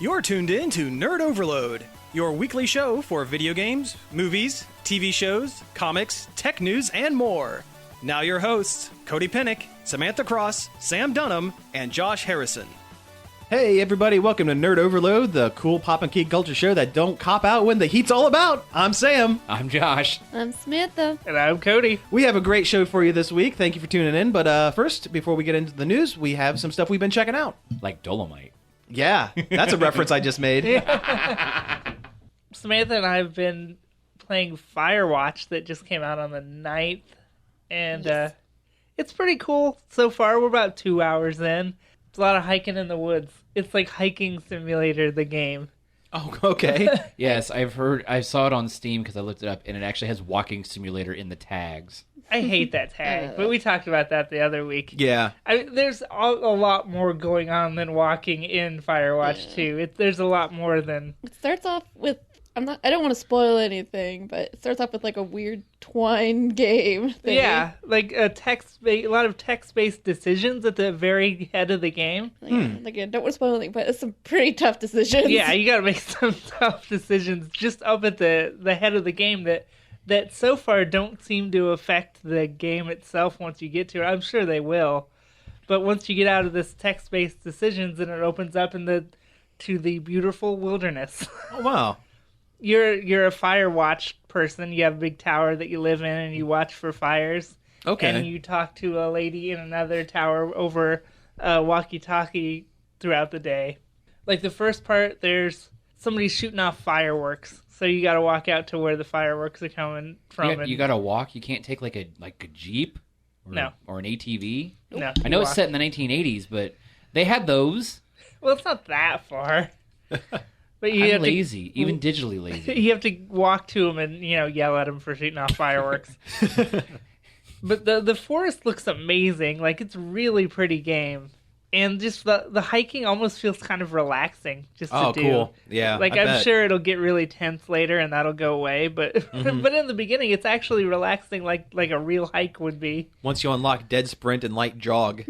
You're tuned in to Nerd Overload, your weekly show for video games, movies, TV shows, comics, tech news, and more. Now your hosts, Cody Pennick, Samantha Cross, Sam Dunham, and Josh Harrison. Hey everybody, welcome to Nerd Overload, the cool pop and geek culture show that don't cop out when the heat's all about. I'm Sam. I'm Josh. I'm Samantha. And I'm Cody. We have a great show for you this week. Thank you for tuning in. But first, before we get into the news, we have some stuff we've been checking out. Like Dolomite. Yeah, that's a reference I just made. Samantha and I have been playing Firewatch that just came out on the 9th. And it's pretty cool so far. We're about 2 hours in. It's a lot of hiking in the woods. It's like Hiking Simulator, the game. Oh, okay. Yes, I saw it on Steam because I looked it up, and it actually has Walking Simulator in the tags. I hate that tag, but we talked about that the other week. Yeah. There's a lot more going on than walking in Firewatch 2. There's a lot more than... It starts off with... I don't want to spoil anything, but it starts off with like a weird twine game thing. Yeah, like a lot of text-based decisions at the very head of the game. Like, I don't want to spoil anything, but it's some pretty tough decisions. Yeah, you gotta make some tough decisions just up at the head of the game that so far don't seem to affect the game itself once you get to it. I'm sure they will. But once you get out of this text-based decisions, and it opens up to the beautiful wilderness. Oh, wow. You're a Firewatch person. You have a big tower that you live in, and you watch for fires. Okay. And you talk to a lady in another tower over walkie-talkie throughout the day. Like the first part, there's somebody shooting off fireworks, so you got to walk out to where the fireworks are coming from. You got to walk. You can't take like a Jeep, or an ATV. No, I know it's set in the 1980s, but they had those. Well, it's not that far. But I'm lazy, even digitally lazy. You have to walk to them and yell at them for shooting off fireworks. But the forest looks amazing. Like, it's a really pretty game. And just the hiking almost feels kind of relaxing just to do. Oh, cool. Yeah, like, I'm sure it'll get really tense later and that'll go away. But but in the beginning, it's actually relaxing like a real hike would be. Once you unlock dead sprint and light jog.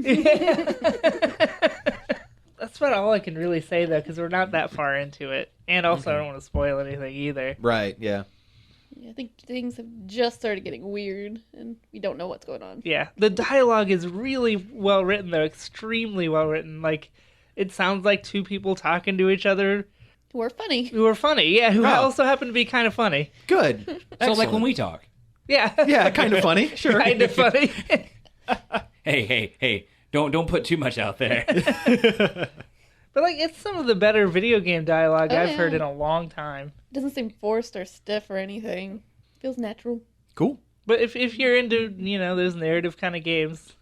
That's about all I can really say, though, because we're not that far into it. And also, I don't want to spoil anything either. Right, yeah. I think things have just started getting weird, and we don't know what's going on. Yeah. The dialogue is really well written, though. Extremely well written. Like, it sounds like two people talking to each other. Who are funny. Who also happen to be kind of funny. Good. So, like when we talk. Yeah. Yeah, kind of funny. Sure. Kind of funny. Hey. Don't put too much out there. But, like, it's some of the better video game dialogue I've heard in a long time. It doesn't seem forced or stiff or anything. Feels natural. Cool. But if you're into, those narrative kind of games,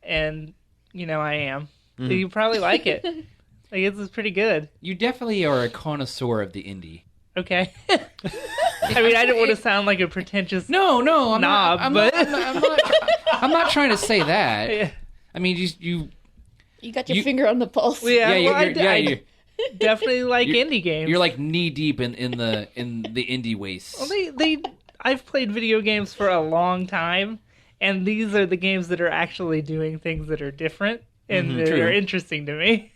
and, I am, you probably like it. Like, it's pretty good. You definitely are a connoisseur of the indie. Okay. I mean, I don't want to sound like a pretentious No, I'm knob, I'm not trying to say that. Yeah. I mean, You got your finger on the pulse. I definitely like indie games. You're like knee deep in the indie waste. Well, I've played video games for a long time, and these are the games that are actually doing things that are different and that are interesting to me.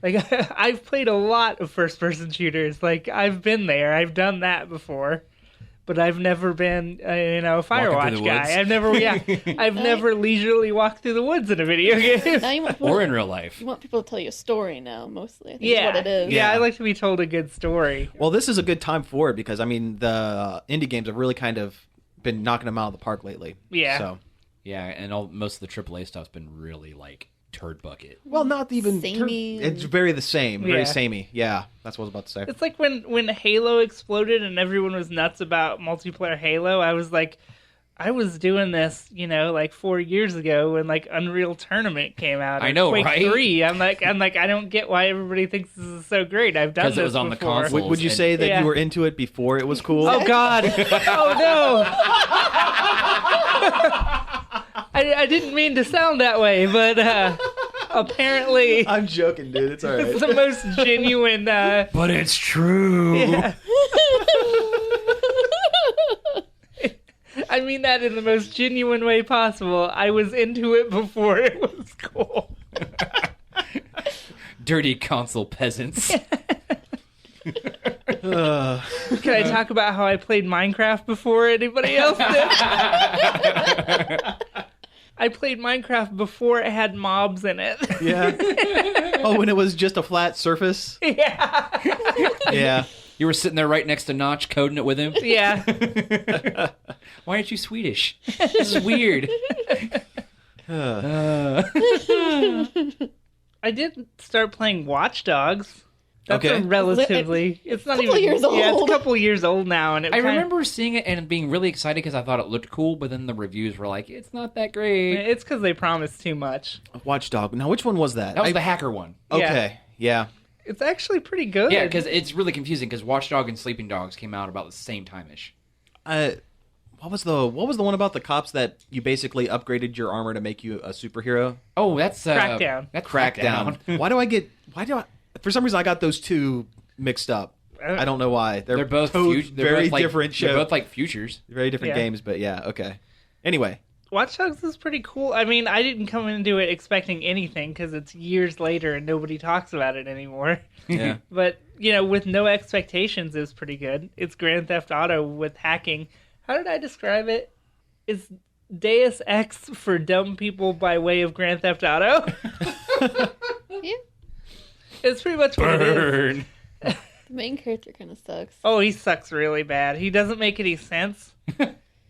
Like, I've played a lot of first-person shooters. Like, I've been there. I've done that before. But I've never been, a Firewatch guy. I've never leisurely walked through the woods in a video game. Or in real life. You want people to tell you a story now, mostly. I think is what it is. Yeah, I like to be told a good story. Well, this is a good time for it because, I mean, the indie games have really kind of been knocking them out of the park lately. Yeah. So. Yeah, and most of the AAA stuff's been really, like, turd bucket. Well, not even... Samey. It's very the same. Very Yeah. samey. Yeah, that's what I was about to say. It's like when Halo exploded and everyone was nuts about multiplayer Halo. I was like, I was doing this, like 4 years ago when like Unreal Tournament came out. I know, Quake right? 3. I'm like, I don't get why everybody thinks this is so great. I've done this because it was on before. the console. Would you say that you were into it before it was cool? Oh God! Oh no! I didn't mean to sound that way, but apparently I'm joking, dude. It's all right. it's the most genuine. But it's true. Yeah. I mean that in the most genuine way possible. I was into it before it was cool. Dirty console peasants. Can I talk about how I played Minecraft before anybody else did? I played Minecraft before it had mobs in it. Yeah. Oh, when it was just a flat surface? Yeah. Yeah. You were sitting there right next to Notch coding it with him? Yeah. Why aren't you Swedish? This is weird. I did start playing Watch Dogs. That's Okay. a relatively... It's not couple even... years Yeah, it's old. a couple years old now. And I remember seeing it and being really excited because I thought it looked cool, but then the reviews were like, it's not that great. It's because they promised too much. Watchdog. Now, which one was that? That was the hacker one. Okay. Yeah. It's actually pretty good. Yeah, because it's really confusing because Watchdog and Sleeping Dogs came out about the same time-ish. What was the one about the cops that you basically upgraded your armor to make you a superhero? Oh, that's... Crackdown. That's Crackdown. Why do I... For some reason, I got those two mixed up. I don't know why. They're both very different shows. They're both like futures. Very different games, but yeah, okay. Anyway. Watch Dogs is pretty cool. I mean, I didn't come into it expecting anything because it's years later and nobody talks about it anymore. Yeah. But, with no expectations, it was pretty good. It's Grand Theft Auto with hacking. How did I describe it? It's Deus Ex for dumb people by way of Grand Theft Auto. Yeah. It's pretty much what it is. The main character kind of sucks. Oh, he sucks really bad. He doesn't make any sense.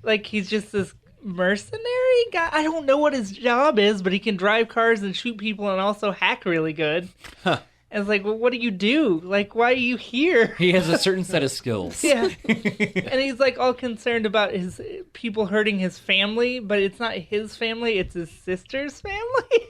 Like, he's just this mercenary guy. I don't know what his job is, but he can drive cars and shoot people and also hack really good. Huh. And it's like, well, what do you do? Like, why are you here? He has a certain set of skills. Yeah. And he's like all concerned about his people hurting his family, but it's not his family, it's his sister's family.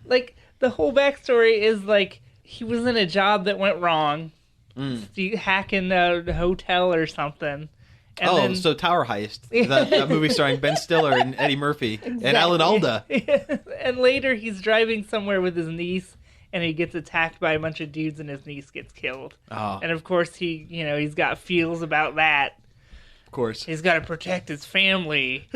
Like, the whole backstory is like, he was in a job that went wrong. Hacking a hotel or something. And so Tower Heist. That movie starring Ben Stiller and Eddie Murphy and Alan Alda. And later he's driving somewhere with his niece and he gets attacked by a bunch of dudes and his niece gets killed. Oh, And of course he's got feels about that. of course. He's got to protect his family.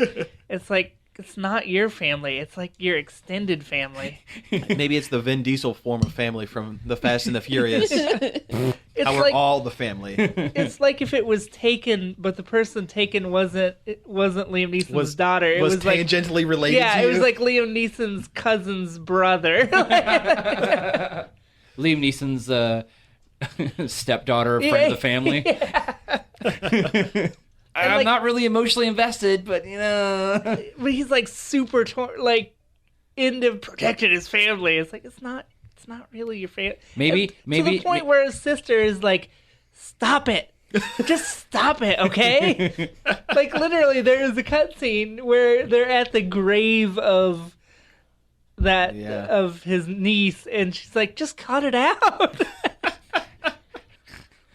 It's like, it's not your family. It's like your extended family. Maybe it's the Vin Diesel form of family from The Fast and the Furious. It's How we're like, all the family. it's like if it was taken, but the person taken wasn't Liam Neeson's daughter. It was like, tangentially related yeah, to it you? was like Liam Neeson's cousin's brother. Liam Neeson's stepdaughter, friend of the family. I'm not really emotionally invested, but But he's like super into protecting his family. It's like it's not really your family. Maybe to the point where his sister is like, "Stop it, just stop it, okay?" Like literally, there is a cutscene where they're at the grave of of his niece, and she's like, "Just cut it out."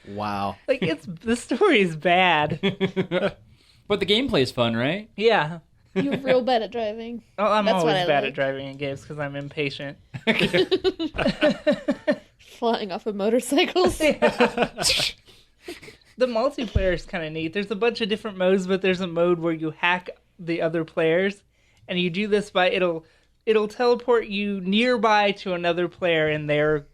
Wow. Like the story is bad. But the gameplay is fun, right? Yeah. You're real bad at driving. Oh, I'm That's always what I bad like. at driving in games because I'm impatient. Flying off of motorcycles. The multiplayer is kind of neat. There's a bunch of different modes, but there's a mode where you hack the other players, and you do this by it'll teleport you nearby to another player in their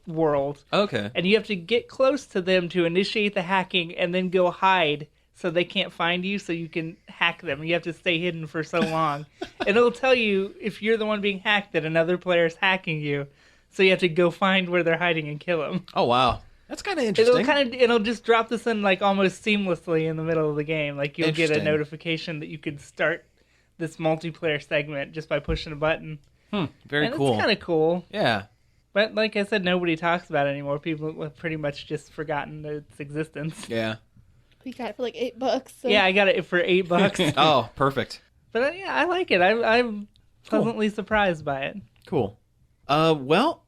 world, Okay. and you have to get close to them to initiate the hacking, and then go hide so they can't find you, so you can hack them. You have to stay hidden for so long, and it'll tell you if you're the one being hacked that another player is hacking you. So you have to go find where they're hiding and kill them. Oh, wow. That's kind of interesting. It'll just drop this in like almost seamlessly in the middle of the game. Like you'll get a Interesting. notification that you could start this multiplayer segment just by pushing a button. Very And cool. it's kind of cool. Yeah. But like I said, nobody talks about it anymore. People have pretty much just forgotten its existence. Yeah. We got it for like $8. So. Yeah, I got it for $8. Oh, perfect. But yeah, I like it. I'm pleasantly surprised by it. Cool. Well,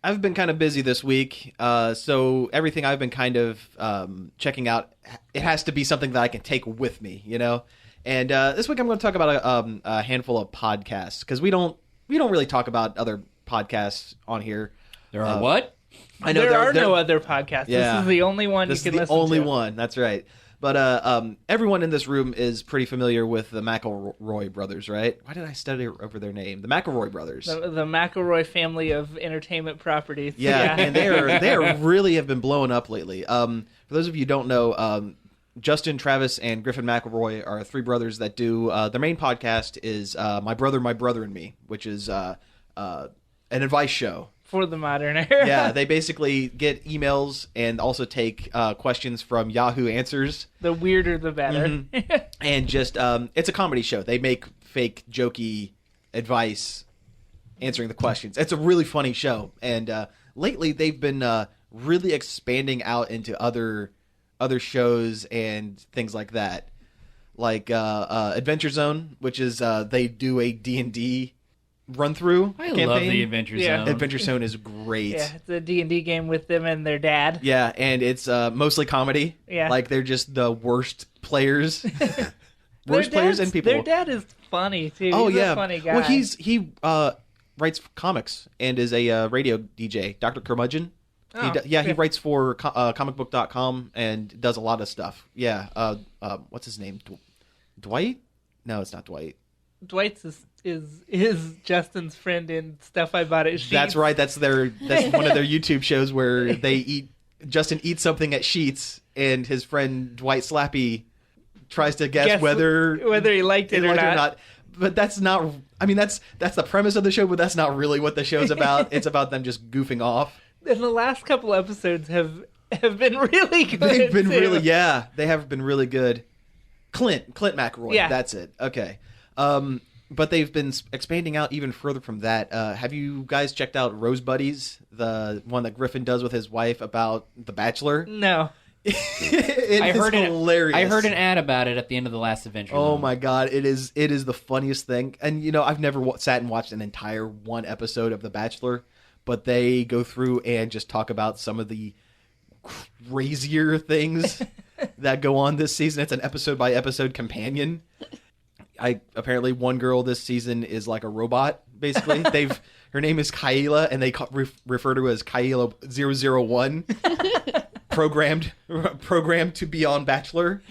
I've been kind of busy this week, so everything I've been kind of checking out, it has to be something that I can take with me, you know? And this week I'm going to talk about a handful of podcasts, because we don't really talk about other podcasts on here. There are what? I know there are no other podcasts. Yeah. This is the only one This you is can the listen only to. one. That's right. But everyone in this room is pretty familiar with the McElroy brothers, right? Why did I study over their name? The McElroy brothers. The McElroy family of entertainment properties. Yeah, and they are really have been blowing up lately. For those of you who don't know, Justin, Travis, and Griffin McElroy are three brothers that do their main podcast is My Brother, and Me, which is an advice show. For the modern era. Yeah, they basically get emails and also take questions from Yahoo Answers. The weirder, the better. Mm-hmm. And just, it's a comedy show. They make fake, jokey advice answering the questions. It's a really funny show. And lately, they've been really expanding out into other shows and things like that. Like Adventure Zone, which is they do a D&D run-through campaign. Love the Adventure Zone. Adventure Zone is great. Yeah, it's a D&D game with them and their dad. Yeah, and it's mostly comedy. Yeah. Like, they're just the worst players. Worst players and people. Their dad is funny, too. Oh, He's yeah. a funny guy. Well, he writes comics and is a radio DJ, Dr. Curmudgeon. Oh, He writes for comicbook.com and does a lot of stuff. Yeah. What's his name? Dwight? No, it's not Dwight. Dwight's is Justin's friend in Stuff I Bought at Sheetz. That's right. That's one of their YouTube shows where Justin eats something at Sheetz, and his friend Dwight Slappy tries to guess whether he liked it or not. But that's not. I mean, that's the premise of the show, but that's not really what the show's about. It's about them just goofing off. And the last couple episodes have been really good. They've been too. they have been really good. Clint McElroy. Yeah. That's it. Okay. But they've been expanding out even further from that. Have you guys checked out Rose Buddies, the one that Griffin does with his wife about The Bachelor? No. I heard hilarious. I heard an ad about it at the end of the last Adventure Oh Zone. my god, it is the funniest thing. And I've never sat and watched an entire one episode of The Bachelor, but they go through and just talk about some of the crazier things that go on this season. It's an episode by episode companion. Apparently one girl this season is like a robot. Basically, her name is Kyla, and they refer to her as Kyla 001. programmed to be on Bachelor.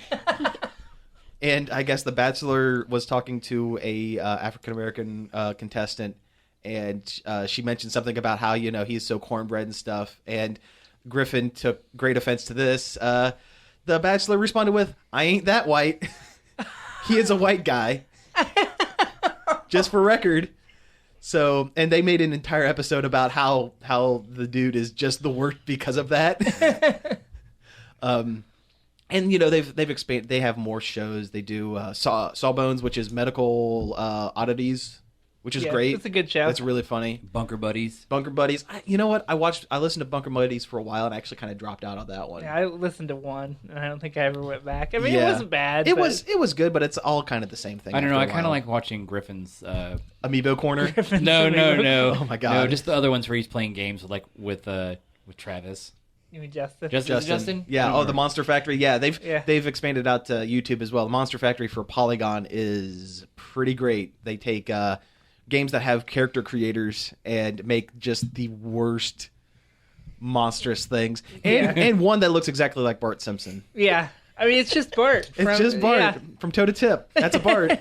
And I guess the Bachelor was talking to a African American contestant, and she mentioned something about how he's so cornbread and stuff. And Griffin took great offense to this. The Bachelor responded with, "I ain't that white." He is a white guy. Just for record. So, and they made an entire episode about how the dude is just the worst because of that. And they've expanded. They have more shows. They do Sawbones, which is medical oddities, which is great. It's a good show. It's really funny. Bunker Buddies. You know what? I listened to Bunker Buddies for a while and I actually kind of dropped out on that one. Yeah, I listened to one, and I don't think I ever went back. I mean, it wasn't bad. It was good, but it's all kind of the same thing. I don't know. I kind kind of like watching Griffin's. Amiibo Corner. No. Oh my god. No, just the other ones where he's playing games with Travis. You mean Justin? Justin? Yeah. Oh, the Monster Factory. Yeah, they've expanded out to YouTube as well. The Monster Factory for Polygon is pretty great. They take games that have character creators and make just the worst monstrous things, and one that looks exactly like Bart Simpson. Yeah, I mean it's just Bart. It's just Bart from Toe to Tip. That's a Bart.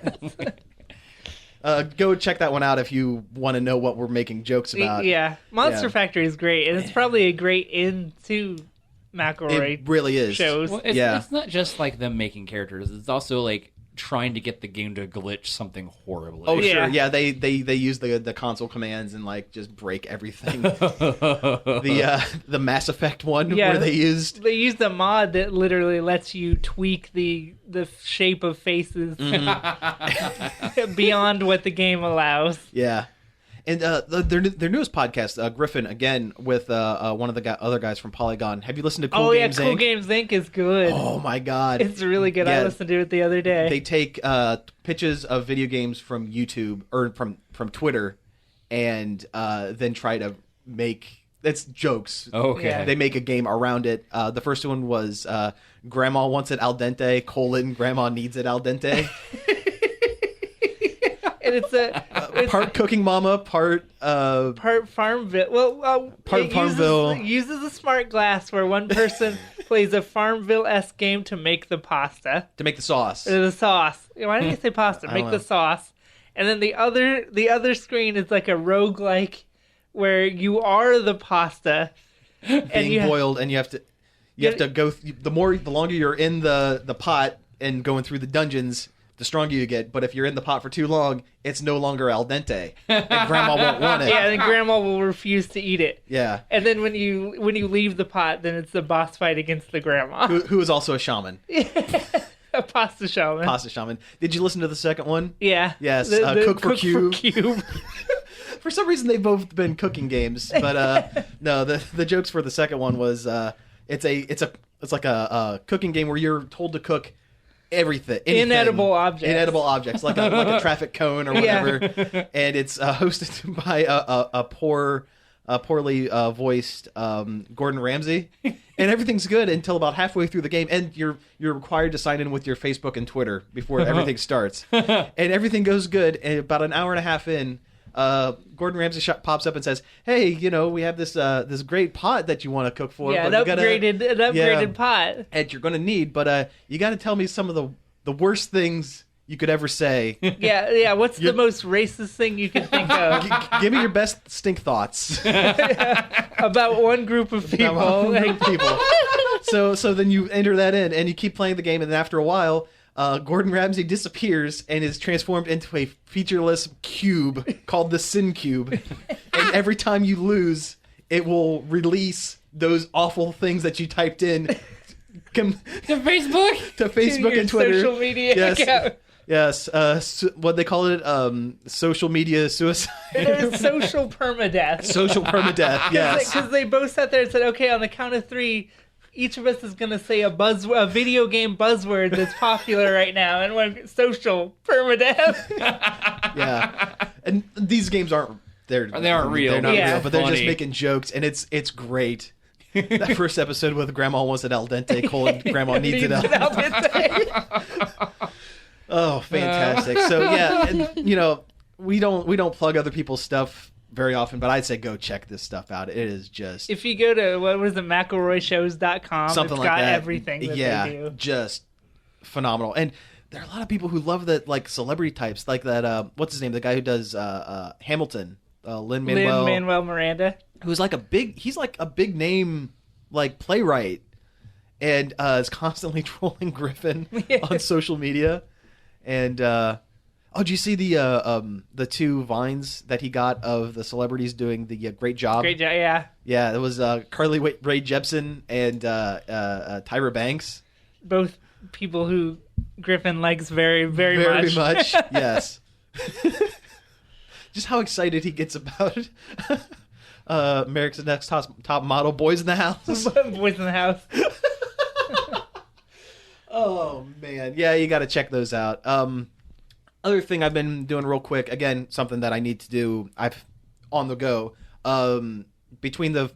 Go check that one out if you want to know what we're making jokes about. Yeah, Monster Factory is great, and it's probably a great end to McElroy. It really is. Shows. Well, it's not just like them making characters. It's also like trying to get the game to glitch something horribly. Oh, sure. Yeah, they use the console commands and like just break everything. The Mass Effect one where they used a mod that literally lets you tweak the shape of faces beyond what the game allows. Yeah. And their newest podcast, Griffin, again, with one of the other guys from Polygon. Have you listened to Cool Games Inc.? Cool Games Inc. is good. Oh, my God. It's really good. I listened to it the other day. They take pitches of video games from YouTube, or from Twitter, and then try to make... It's jokes. Okay. Yeah. They make a game around it. The first one was Grandma Wants It Al Dente, Grandma Needs It Al Dente. And it's part Cooking Mama, part Farmville. Well, part Farmville. Uses a smart glass where one person plays a Farmville-esque game to make the pasta. To make the sauce. Or the sauce. Why did I say pasta? Make the sauce. And then the other screen is like a roguelike where you are the pasta. Being boiled, and you have to go, the longer you're in the pot and going through the dungeons, the stronger you get. But if you're in the pot for too long, it's no longer al dente, and Grandma won't want it. Yeah, and Grandma will refuse to eat it. Yeah. And then when you leave the pot, then it's the boss fight against the Grandma. Who is also a shaman. A pasta shaman. Pasta shaman. Did you listen to the second one? Yeah. Yes. The Cook for Cube. For some reason, they've both been cooking games, but no. The jokes for the second one was it's like a cooking game where you're told to cook anything. Inedible objects, like a traffic cone or whatever. Yeah. And it's hosted by a poorly voiced Gordon Ramsay, and everything's good until about halfway through the game, and you're required to sign in with your Facebook and Twitter before everything starts, and everything goes good. And about an hour and a half in, Gordon Ramsay pops up and says, "Hey, we have this great pot that you want to cook for. Yeah, but an upgraded pot. And you're going to need, but you got to tell me some of the worst things you could ever say." Yeah. What's the most racist thing you can think of? Give me your best stink thoughts about one group of people. So then you enter that in, and you keep playing the game, and then after a while, Gordon Ramsay disappears and is transformed into a featureless cube called the Sin Cube. And every time you lose, it will release those awful things that you typed in to Facebook and Twitter. Social media account. Yes, what they call it, social media suicide. Social permadeath. Social permadeath, yes. Because they both sat there and said, okay, on the count of 3, each of us is going to say a video game buzzword that's popular right now, and one social permadeath. Yeah, and these games aren't they aren't real. They're not real, but they're funny. just making jokes, and it's great. That first episode with Grandma wants it al dente, Grandma needs it al dente. Oh, fantastic! So yeah, and, we don't plug other people's stuff very often, but I'd say go check this stuff out. It is just, if you go to McElroyShows.com, something it's like got that. everything that they do. Just phenomenal. And there are a lot of people who love that, like celebrity types, like that. What's his name? The guy who does Hamilton, Lin-Manuel Miranda, who's like a big name, like playwright, and is constantly trolling Griffin on social media. And did you see the 2 vines that he got of the celebrities doing the great job? Great job, yeah. Yeah, it was Carly Rae Jepsen and Tyra Banks. Both people who Griffin likes very, very, very much. much. Yes. Just how excited he gets about America's Next Top Model, Boys in the House. Boys in the House. Oh, man. Yeah, you got to check those out. Other thing I've been doing real quick, again, something that I need to do, I've on the go, between the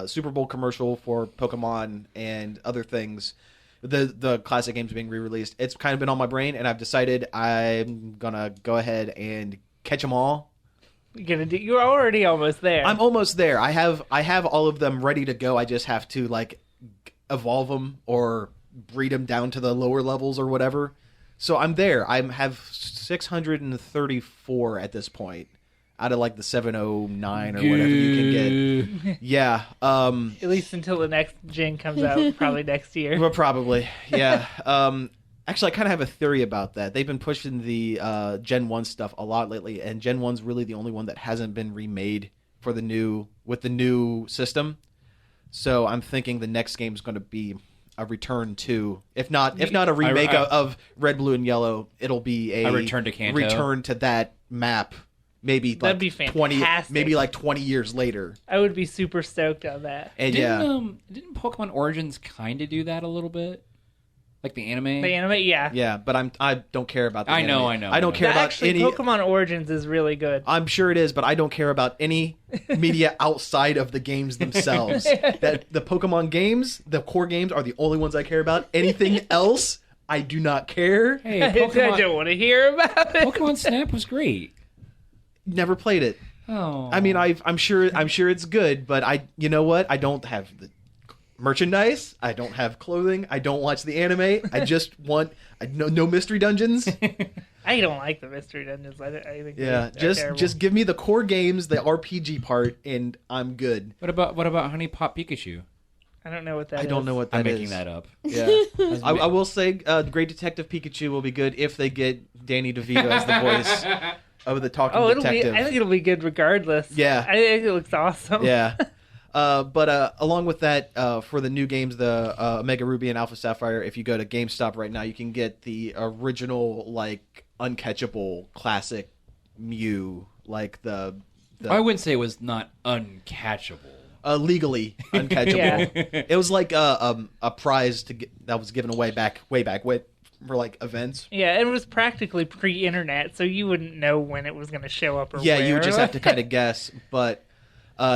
Super Bowl commercial for Pokemon and other things, the classic games being re-released, it's kind of been on my brain, and I've decided I'm going to go ahead and catch them all. You're already almost there. I'm almost there. I have all of them ready to go. I just have to evolve them or breed them down to the lower levels or whatever. So I'm there. I have 634 at this point out of the 709 or whatever you can get. Yeah. At least until the next gen comes out, probably next year. Well, probably. Yeah. Actually, I kind of have a theory about that. They've been pushing the Gen 1 stuff a lot lately, and Gen 1's really the only one that hasn't been remade with the new system. So I'm thinking the next game is going to be a return to, if not a remake of Red, Blue, and Yellow, it'll be a return to Kanto. Return to that map. Maybe that'd be fantastic. Maybe 20 years later. I would be super stoked on that. And didn't Pokemon Origins kind of do that a little bit? Like the anime? The anime, yeah. Yeah, but I don't care about the anime. I know. I don't care about any... Pokemon Origins is really good. I'm sure it is, but I don't care about any media outside of the games themselves. That the Pokemon games, the core games, are the only ones I care about. Anything else, I do not care. Hey, I don't want to hear about it. Pokemon Snap was great. Never played it. Oh. I mean, I'm sure it's good, but you know what? I don't have merchandise. I don't have clothing. I don't watch the anime. I just want no mystery dungeons. I don't like the mystery dungeons. I think Yeah, they're terrible. just give me the core games, the RPG part, and I'm good. What about Honey Pot Pikachu? I don't know what that is. I don't know what that I'm is. making that up. Yeah, I will say, Great Detective Pikachu will be good if they get Danny DeVito as the voice of the talking detective. I think it'll be good regardless. Yeah. I think it looks awesome. Yeah. But along with that, for the new games, the Omega Ruby and Alpha Sapphire, if you go to GameStop right now, you can get the original, like, uncatchable classic Mew, like the I wouldn't say it was not uncatchable. legally uncatchable. Yeah. It was like a prize that was given away way back for like events. Yeah, it was practically pre-internet, so you wouldn't know when it was going to show up or Yeah, where. you would just have to kind of guess. But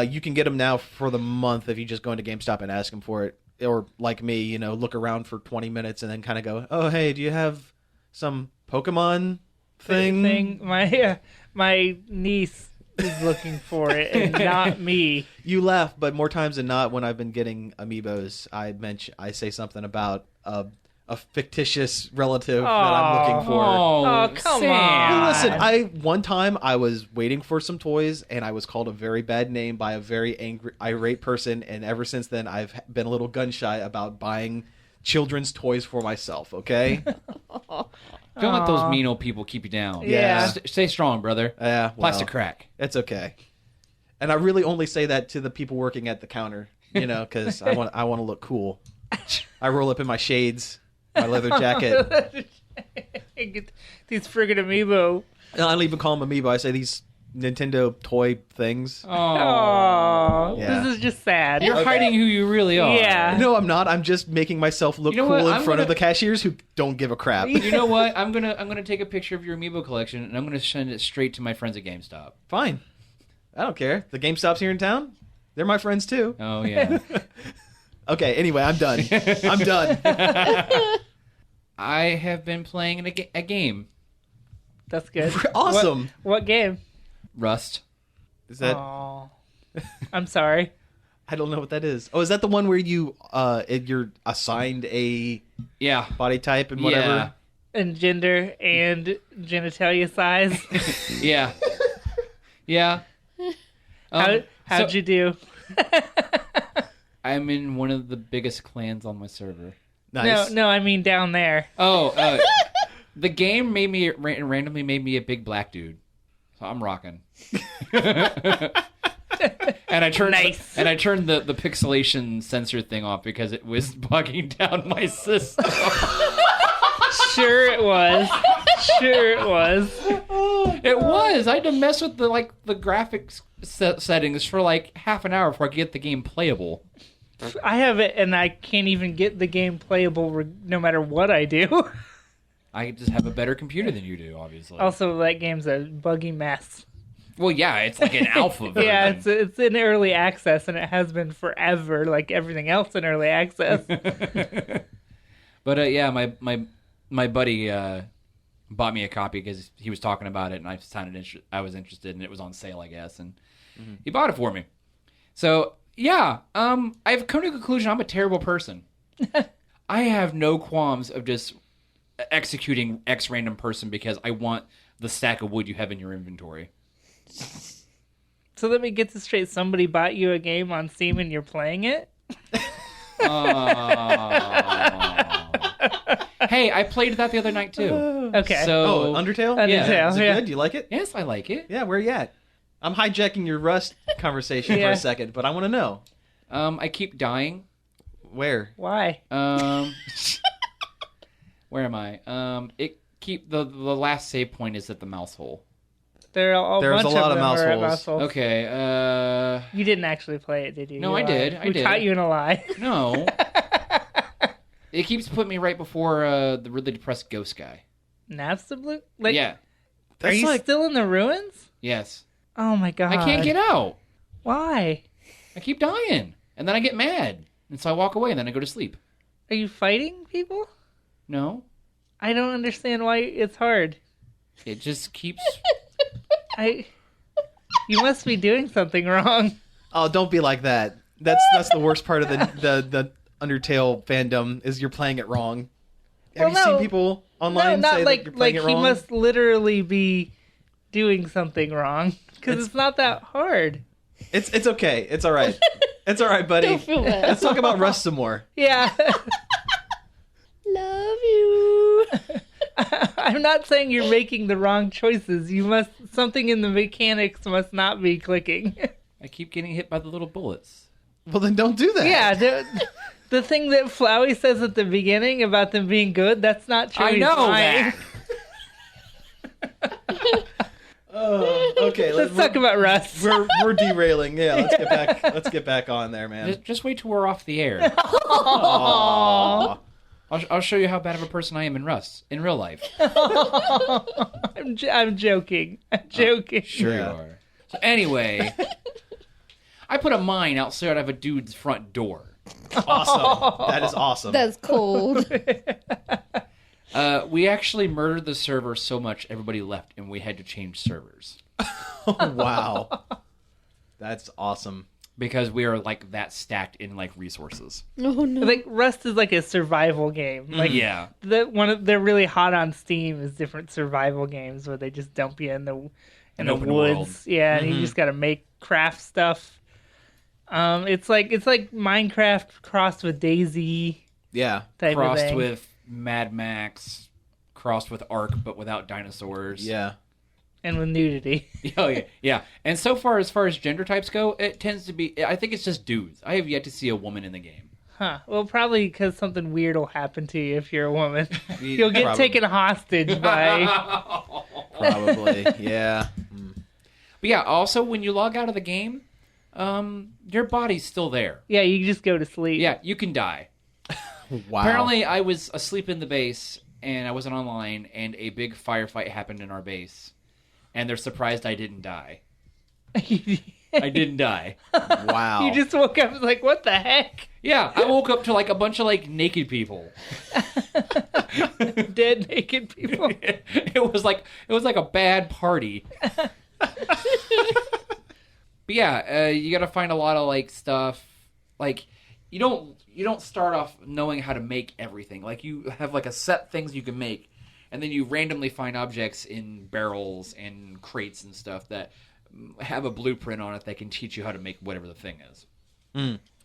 you can get them now for the month if you just go into GameStop and ask them for it. Or like me, look around for 20 minutes and then kind of go, oh, hey, do you have some Pokemon thing? My niece is looking for it, and not me. You laugh, but more times than not, when I've been getting amiibos, I say something about a fictitious relative that I'm looking for. Oh, come on. Listen, one time I was waiting for some toys, and I was called a very bad name by a very angry, irate person, and ever since then, I've been a little gun-shy about buying children's toys for myself, okay? Don't let those mean old people keep you down. Yeah. Stay strong, brother. Yeah, Plastic crack. It's okay. And I really only say that to the people working at the counter, because I want to look cool. I roll up in my shades, my leather jacket. Get these friggin' amiibo. I don't even call them amiibo. I say these Nintendo toy things. Oh, Yeah. This is just sad. You're hiding who you really are. Yeah. No, I'm not. I'm just making myself look know cool what? in front of the cashiers who don't give a crap. You know what? I'm gonna take a picture of your amiibo collection and I'm gonna send it straight to my friends at GameStop. Fine. I don't care. The GameStop's here in town. They're my friends too. Oh yeah. Okay, anyway, I'm done. I'm done. I have been playing a game. That's good. Awesome. What game? Rust. Is that... Oh, I'm sorry. I don't know what that is. Oh, is that the one where you're assigned a Yeah. body type and whatever? Yeah. And gender and genitalia size. Yeah. Yeah. How'd you do? I'm in one of the biggest clans on my server. Nice. No, I mean down there. Oh, the game randomly made me a big black dude, so I'm rocking. And I turned the pixelation sensor thing off because it was bogging down my system. Sure it was. It was. I had to mess with the graphics settings for like half an hour before I could get the game playable. I have it, and I can't even get the game playable no matter what I do. I just have a better computer than you do, obviously. Also, that game's a buggy mess. Well, yeah, it's like an alpha version. Yeah, it's in early access, and it has been forever, like everything else in early access. But yeah, my buddy bought me a copy because he was talking about it, and I was interested, and it was on sale, I guess, and he bought it for me. So yeah, I've come to the conclusion I'm a terrible person. I have no qualms of just executing X random person because I want the stack of wood you have in your inventory. So let me get this straight. Somebody bought you a game on Steam and you're playing it? Hey, I played that the other night too. Okay. So, Undertale? Undertale, Is it yeah. good? Do you like it? yes, I like it. Yeah, where you at? I'm hijacking your Rust conversation for Yeah. a second, but I want to know. I keep dying. Where? Why? Where am I? The last save point is at the mouse hole. There's There's a lot of mouse holes. mouse holes. Okay. You didn't actually play it, did you? No, You I lied. did. We caught you in a lie. No. It keeps putting me right before the really depressed ghost guy. Navstablu? Yeah. Are you still in the ruins? Yes. Oh my god. I can't get out. Why? I keep dying. And then I get mad. And so I walk away and then I go to sleep. Are you fighting people? No. I don't understand why it's hard. It just keeps... You must be doing something wrong. Oh, don't be like that. That's the worst part of the Undertale fandom is you're playing it wrong. Have you seen people online say that you're playing it wrong? He must literally be doing something wrong because it's not that hard. It's okay. It's all right. It's all right, buddy. Don't feel bad. Let's talk about Rust some more. Yeah. Love you. I'm not saying you're making the wrong choices. Something in the mechanics must not be clicking. I keep getting hit by the little bullets. Well, then don't do that. Yeah, the thing that Flowey says at the beginning about them being good, that's not true. I know that. Okay. Let's talk about Rust. We're derailing. Yeah, let's get back on there, man. Just wait till we're off the air. Aww. I'll show you how bad of a person I am in Rust in real life. I'm joking. I'm joking. Sure Yeah. you are. So anyway, I put a mine outside of a dude's front door. Awesome. That is awesome. That's cold. We actually murdered the server so much everybody left, and we had to change servers Wow. That's awesome. because we are like that stacked in like resources. Oh no. Like Rust is like a survival game. Like Yeah, they're really hot on Steam is different survival games where they just dump you in the open woods. world. Yeah, and you just gotta make craft stuff. It's like Minecraft crossed with DayZ Yeah. type of crossed thing. with Mad Max, crossed with Ark, but without dinosaurs. Yeah. And with nudity. Oh yeah, yeah. And so far as gender types go, it tends to be. I think it's just dudes. I have yet to see a woman in the game. Huh. Well, probably because something weird will happen to you if you're a woman. You'll get taken hostage by... Probably. Yeah. But yeah, also when you log out of the game, your body's still there. Yeah, you just go to sleep. Yeah, you can die. Wow. Apparently, I was asleep in the base, and I wasn't online, and a big firefight happened in our base. And they're surprised I didn't die. I didn't die. Wow. You just woke up and was like, what the heck? Yeah, I woke up to like a bunch of like naked people. Dead naked people. It was like a bad party. But yeah, you got to find a lot of like stuff. Like you don't start off knowing how to make everything. Like you have like a set things you can make, and then you randomly find objects in barrels and crates and stuff that have a blueprint on it that can teach you how to make whatever the thing is.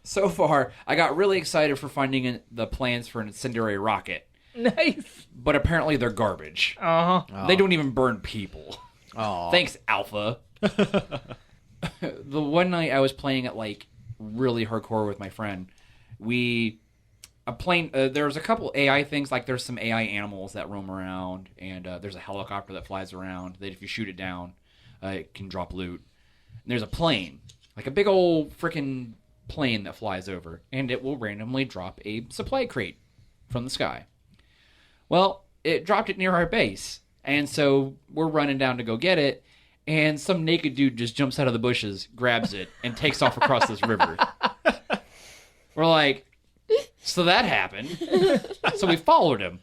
So far, I got really excited for finding the plans for an incendiary rocket, Nice. but apparently they're garbage. Uh-huh. They don't even burn people. Aw. Thanks, Alpha. The one night I was playing it like really hardcore with my friend, there's a couple AI things, like there's some AI animals that roam around, and there's a helicopter that flies around that if you shoot it down, it can drop loot. And there's a plane, like a big old freaking plane that flies over, and it will randomly drop a supply crate from the sky. Well, it dropped it near our base, and so we're running down to go get it, and some naked dude just jumps out of the bushes, grabs it, and takes off across this river. We're like, so that happened. So we followed him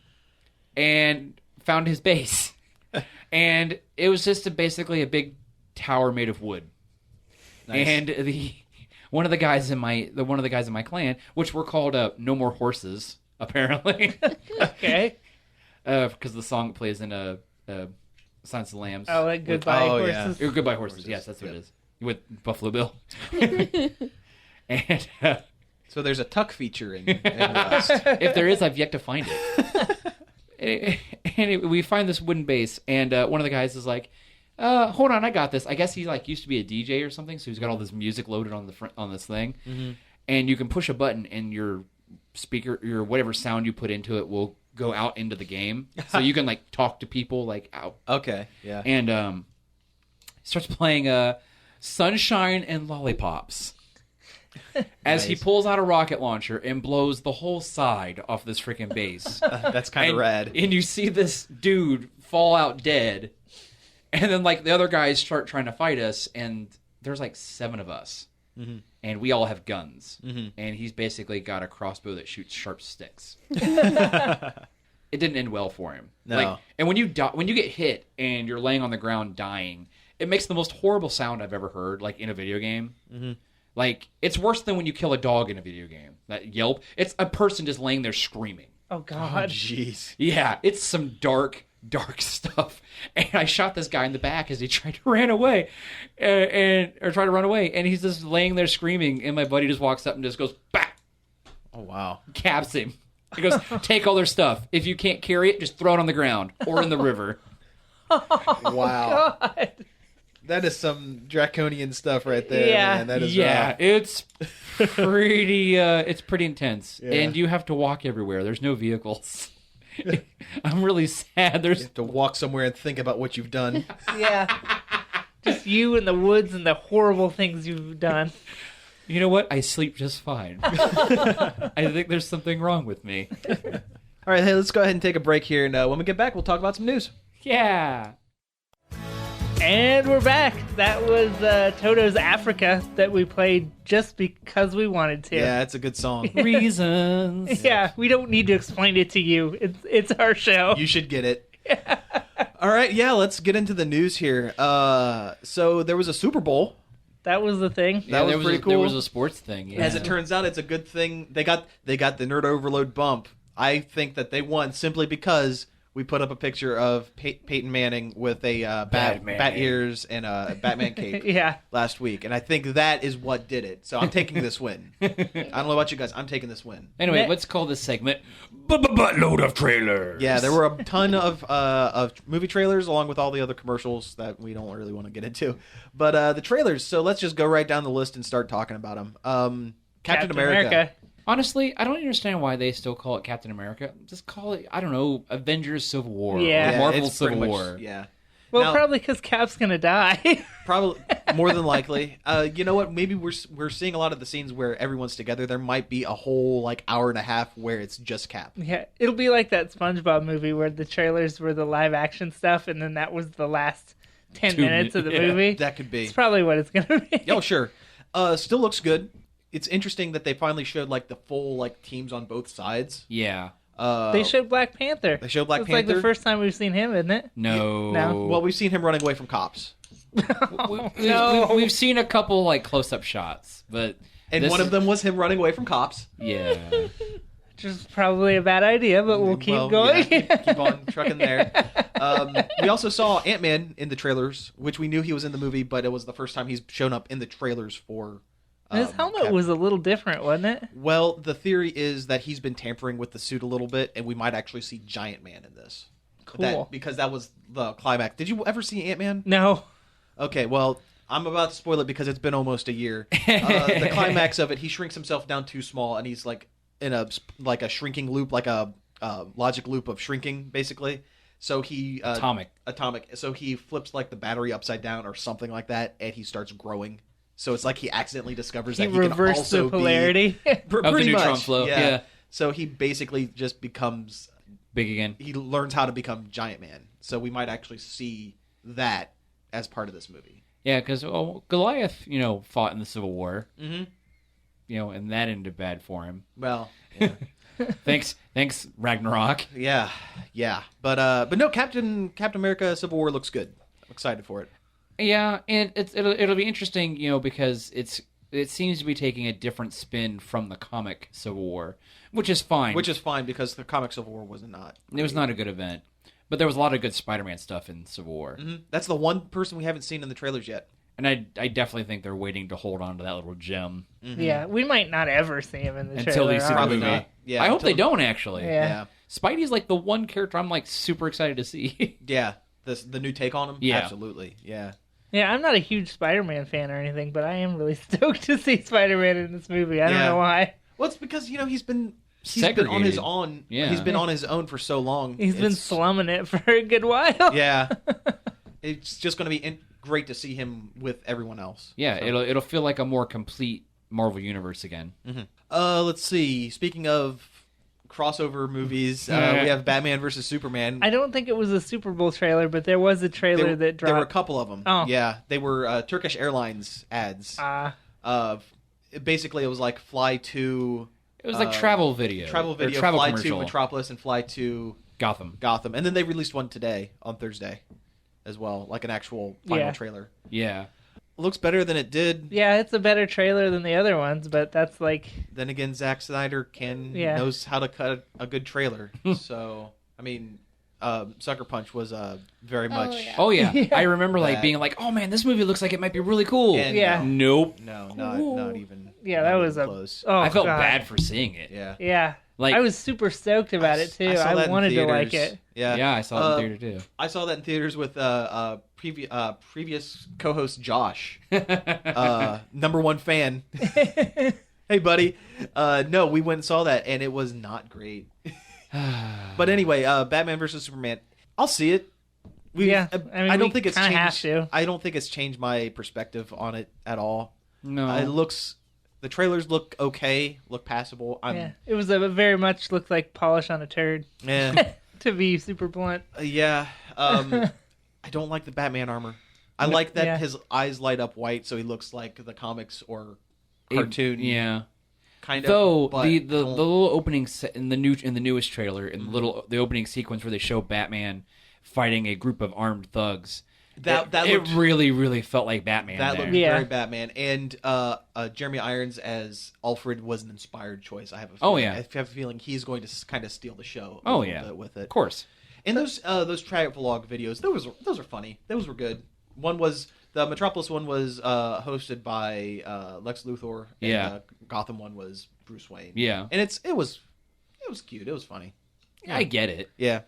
and found his base. And it was just basically a big tower made of wood. Nice. And one of the guys in my clan, which were called No More Horses, apparently. Okay. Because the song plays in Silence of the Lambs. Oh, like Goodbye Horses. Or Goodbye Horses. Yes, that's what it is. With Buffalo Bill. And So there's a tuck feature in Rust. if there is, I've yet to find it. And we find this wooden base, and one of the guys is like, "Hold on, I got this." I guess he like used to be a DJ or something, so he's got all this music loaded on the front on this thing, and you can push a button, and your speaker, your whatever sound you put into it, will go out into the game, so you can like talk to people like out. Okay, yeah. And starts playing Sunshine and Lollipops. As he Nice. pulls out a rocket launcher and blows the whole side off this freaking base. That's kind of rad. And you see this dude fall out dead. And then, like, the other guys start trying to fight us, and there's, like, 7 of us. Mm-hmm. And we all have guns. Mm-hmm. And he's basically got a crossbow that shoots sharp sticks. It didn't end well for him. No. Like, and when you get hit and you're laying on the ground dying, it makes the most horrible sound I've ever heard, like, in a video game. Mm-hmm. Like, it's worse than when you kill a dog in a video game. That yelp. It's a person just laying there screaming. Oh, God. Jeez. Yeah, it's some dark stuff. And I shot this guy in the back as he tried to run away. Or tried to run away. And he's just laying there screaming. And my buddy just walks up and just goes, bah! Oh, wow. Caps him. He goes, take all their stuff. If you can't carry it, just throw it on the ground or in the river. Wow. God. That is some draconian stuff right there, Yeah. man. That is Yeah, rough. it's pretty intense. Yeah. And you have to walk everywhere. There's no vehicles. I'm really sad. You have to walk somewhere and think about what you've done. Yeah. Just you in the woods and the horrible things you've done. You know what? I sleep just fine. I think there's something wrong with me. All right, hey, let's go ahead and take a break here, and when we get back, we'll talk about some news. Yeah. And we're back. That was Toto's Africa that we played just because we wanted to. Yeah, it's a good song. Reasons. Yeah, we don't need to explain it to you. It's our show. You should get it. All right, yeah, let's get into the news here. So there was a Super Bowl. That was the thing. That was there pretty cool. There was a sports thing. Yeah. As it turns out, it's a good thing. They got the Nerd Overload bump. I think that they won simply because we put up a picture of Peyton Manning with a bat ears and a Batman cape Yeah. last week, and I think that is what did it. So I'm taking this win. I don't know about you guys. I'm taking this win. Anyway, let's call this segment Buttload of Trailers. Yeah, there were a ton of movie trailers along with all the other commercials that we don't really want to get into. But the trailers, so let's just go right down the list and start talking about them. Captain America. Honestly, I don't understand why they still call it Captain America. Just call it, I don't know, Avengers Civil War. Yeah. Or Marvel it's pretty Civil much- War. Yeah. Well, Now- probably because Cap's going to die. Probably more than likely. You know what? Maybe we're seeing a lot of the scenes where everyone's together. There might be a whole hour and a half where it's just Cap. Yeah, it'll be like that SpongeBob movie where the trailers were the live action stuff and then that was the last 10 minutes of the movie. That could be. It's probably what it's going to be. Oh, sure. Still looks good. It's interesting that they finally showed the full teams on both sides. Yeah. They showed Black Panther. They showed Black It's like Panther? the first time we've seen him, isn't it? No. No. Well, we've seen him running away from cops, We've seen a couple close-up shots, but and this one of them was him running away from cops. Yeah. Which is probably a bad idea, but we'll keep Well, going. yeah, keep on trucking there. We also saw Ant-Man in the trailers, which we knew he was in the movie, but it was the first time he's shown up in the trailers for. His helmet was a little different, wasn't it? Well, the theory is that he's been tampering with the suit a little bit, and we might actually see Giant Man in this. Cool. Because that was the climax. Did you ever see Ant-Man? No. Okay, well, I'm about to spoil it because it's been almost a year. The climax of it, he shrinks himself down too small, and he's in a shrinking loop, like a logic loop of shrinking, basically. So he Atomic. So he flips the battery upside down or something like that, and he starts growing. So it's like he accidentally discovers He that he can reversed also the polarity. be Of the pretty neutron much, flow, yeah. So he basically just becomes. Big again. He learns how to become Giant Man. So we might actually see that as part of this movie. Yeah, because Goliath, fought in the Civil War. Mm-hmm. And that ended bad for him. Well, yeah. Thanks, Ragnarok. Yeah. But no, Captain America Civil War looks good. I'm excited for it. Yeah, and it'll be interesting, because it seems to be taking a different spin from the comic Civil War, which is fine. Which is fine because the comic Civil War was not. It was not a good event, but there was a lot of good Spider-Man stuff in Civil War, Mm-hmm. That's the one person we haven't seen in the trailers yet. and I definitely think they're waiting to hold on to that little gem Mm-hmm. Yeah, we might not ever see him in the until trailer. they see the Probably movie. not. Yeah, I hope they until- don't actually. Yeah. Spidey's the one character I'm super excited to see. Yeah. The new take on him? Yeah. Absolutely. Yeah. Yeah, I'm not a huge Spider-Man fan or anything, but I am really stoked to see Spider-Man in this movie. I don't Yeah. know why. Well, it's because, he's been Segregated. on his own. Yeah. He's been on his own for so long. He's been It's- slumming it for a good while. Yeah. It's just going to be great to see him with everyone else. Yeah, So- it'll feel like a more complete Marvel universe again. Let's see. Speaking of crossover movies, we have Batman versus Superman. I don't think it was a Super Bowl trailer, but there was a trailer that There were a dropped. couple of them. Oh. Yeah, they were Turkish Airlines ads. Basically, it was fly to It was like travel video, travel or video, travel fly commercial. to Metropolis and fly to Gotham. Gotham, and then they released one today on Thursday, as well, like an actual final Yeah. trailer. Yeah, looks better than it did. Yeah, it's a better trailer than the other ones, but that's like... Then again, Zack Snyder knows how to cut a good trailer. So, I mean, Sucker Punch was very much... Oh, yeah. I remember That. being like, oh, man, this movie looks like it might be really cool. And Yeah. Nope. No, not even. Yeah, not that even was close. Oh, I felt God. bad for seeing it. Yeah. Yeah. Like, I was super stoked about it, too. saw that I in wanted to like theaters. it. Yeah. Yeah, I saw it in theater, too. I saw that in theaters with previous co-host Josh, number one fan. Hey, buddy. No, we went and saw that, and it was not great. But anyway, Batman versus Superman. I'll see it. Yeah, I don't think it's kinda have changed. to. I don't think it's changed my perspective on it at all. No. It looks. The trailers look okay, look passable. Yeah, it was very much looked like polish on a turd. Yeah. To be super blunt. Yeah. I don't like the Batman armor. I like that his eyes light up white, so he looks like the comics or cartoon. Yeah. Kind of. Though but the don't- little opening in the newest trailer, in the opening sequence where they show Batman fighting a group of armed thugs, that it looked, really felt like Batman. that there. looked Yeah. very Batman, and Jeremy Irons as Alfred was an inspired choice. I have a Oh, feeling. yeah. I have a feeling he's going to kind of steal the show. Oh, little yeah. bit with it. Of course. And those travelogue videos, those are funny. Those were good. One was the Metropolis one was hosted by Lex Luthor. And Yeah. Gotham one was Bruce Wayne. Yeah. And it was cute. It was funny. I get it. Yeah.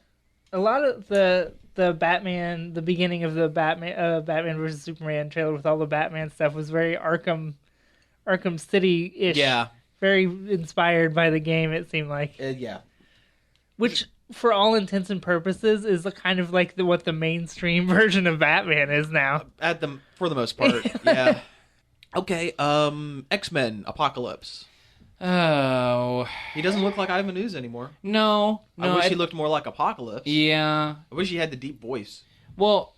A lot of the Batman, the beginning of the Batman versus Superman trailer with all the Batman stuff was very Arkham City-ish. Yeah. Very inspired by the game, it seemed like. Yeah. Which, for all intents and purposes, is kind of like what the mainstream version of Batman is now. For the most part. Yeah. Okay. X-Men Apocalypse. Oh He doesn't look like Ivan Ooze anymore. no! I wish he looked more like Apocalypse. Yeah. I wish he had the deep voice. Well,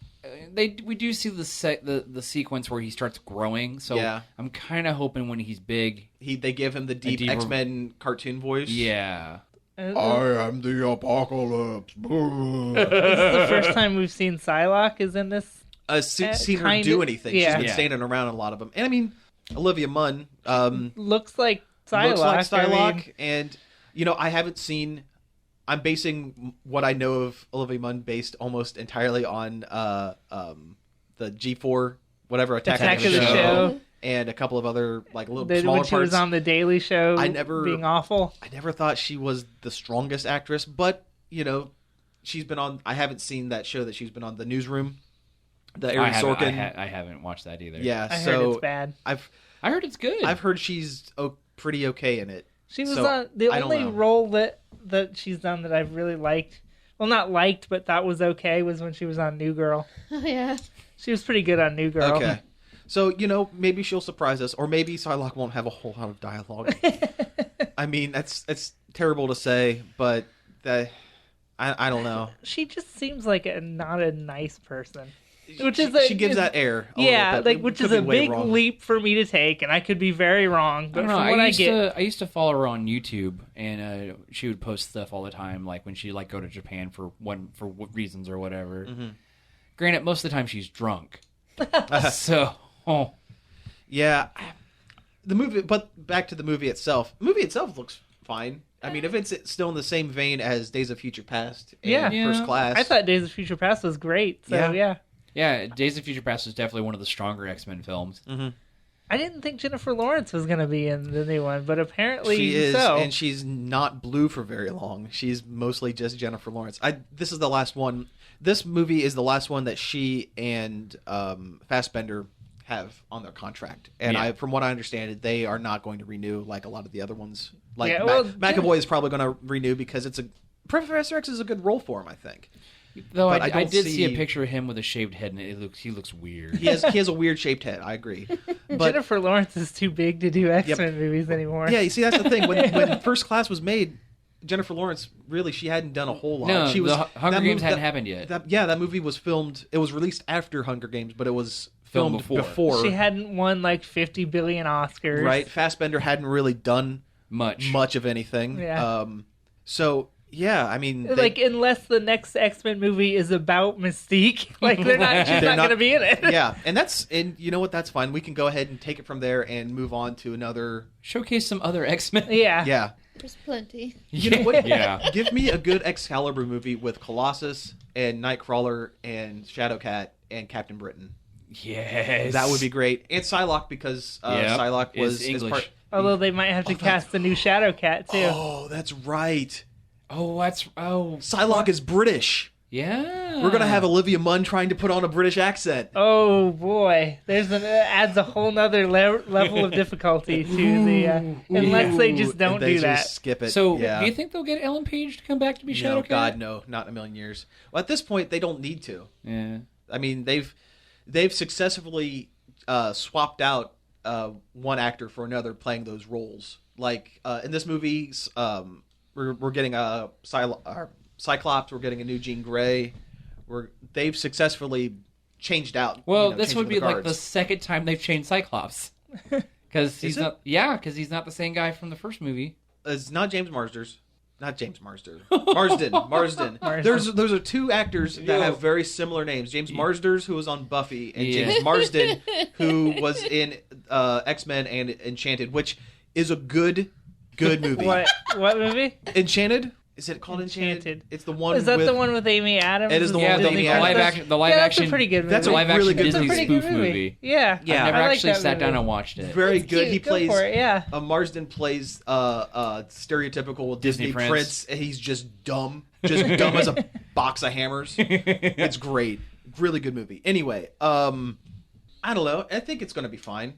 we do see the sequence where he starts growing. So Yeah. I'm kind of hoping when he's big. They give him the deep deeper- X-Men cartoon voice. Yeah. I am the Apocalypse. This is the first time we've seen Psylocke is in this. Seen her kind do of- anything. yeah. She's been Yeah. standing around in a lot of them. And I mean, Olivia Munn Looks like Psylocke. looks like Psylocke. I mean, And, I haven't seen... I'm basing what I know of Olivia Munn based almost entirely on the G4, whatever, Attack Attack of the Show. and a couple of other, little when smaller she was parts. on The Daily Show being awful. I never thought she was the strongest actress, but, she's been on... I haven't seen that show that she's been on, The Newsroom. The Aaron Sorkin. I haven't watched that either. Yeah, I heard so it's bad. I heard it's good. I've heard she's pretty okay in it. She was So, on the I don't only know. role that she's done that I've really liked. Well, not liked, but thought was okay was when she was on New Girl. Oh, yeah. She was pretty good on New Girl. Okay. So, maybe she'll surprise us, or maybe Psylocke won't have a whole lot of dialogue. I mean, it's terrible to say, but I don't know. She just seems like not a nice person. Which she, is she gives that air. A Yeah, little bit. which Could is be a way big wrong. leap for me to take, and I could be very wrong. I But don't know. from what I get, I used to follow her on YouTube, and she would post stuff all the time, like when she go to Japan for reasons or whatever. Mm-hmm. Granted, most of the time she's drunk. So, Yeah, the movie. But back to the movie itself. The movie itself looks fine. I mean, if it's still in the same vein as Days of Future Past and Yeah. First Class, I thought Days of Future Past was great. So Yeah. yeah, Days of Future Past is definitely one of the stronger X-Men films. I didn't think Jennifer Lawrence was going to be in the new one, but apparently she is, so. and she's not blue for very long. She's mostly just Jennifer Lawrence. This is the last one. This movie is the last one that she and Fassbender have on their contract, and Yeah. from what I understand, they are not going to renew like a lot of the other ones. Like Yeah, well, McAvoy is probably going to renew because Professor X is a good role for him, I think. Though But I don't did see a see- picture of him with a shaved head, and he looks weird. He has a weird shaped head. I agree, but Jennifer Lawrence is too big to do X-Men movies anymore. yeah, you see that's the thing. When First Class was made, Jennifer Lawrence really she hadn't done a whole lot. No, she was, the Hunger that Games movie- hadn't happened yet. That movie was filmed. It was released after Hunger Games, but it was filmed before. She hadn't won like 50 billion Oscars. Right, Fassbender hadn't really done much. of anything. Yeah. So Yeah, I mean, Like, unless the next X-Men movie is about Mystique, like she's not going to be in it. Yeah, and you know what? That's fine. We can go ahead and take it from there and move on to another. Showcase some other X-Men. Yeah. Yeah. There's plenty. You know what? Yeah. Give me a good Excalibur movie with Colossus and Nightcrawler and Shadowcat and Captain Britain. Yes. That would be great. And Psylocke, because Psylocke was Is English. Although they might have to cast a new Shadowcat, too. Oh, that's right. Psylocke is British. Yeah. We're gonna have Olivia Munn trying to put on a British accent. Oh, boy. Adds a whole nother level of difficulty to the... unless they just don't They do that. just skip it. So, yeah. do you think they'll get Ellen Page to come back to be No, Shadowcat? God, no, not in a million years. Well, at this point, they don't need to. Yeah. I mean, they've successfully swapped out one actor for another playing those roles. Like in this movie, we're getting a Cyclops. We're getting a new Jean Grey. They've successfully changed out. Well, this would be like guards. the second time they've changed Cyclops. Because he's not. Yeah, because he's not the same guy from the first movie. It's not James Marsden. Not James Marsden. Marsden. Those are two actors that have very similar names. James Marsden, who was on Buffy, and James Marsden, who was in X-Men and Enchanted, which is a good movie. What movie? Enchanted? Is it called Enchanted? It's the one. Is that the one with Amy Adams? It is the one with Amy the Adams. live that's action. a pretty good movie. That's a live really action good Disney movie. spoof movie. Yeah. Yeah. I've never I like actually that sat down movie. and watched it. Very It's good. cute. He Go plays. for it, yeah. Marsden plays stereotypical Disney Prince. prince. And he's just dumb as a box of hammers. It's great. Really good movie. Anyway, I don't know. I think it's going to be fine.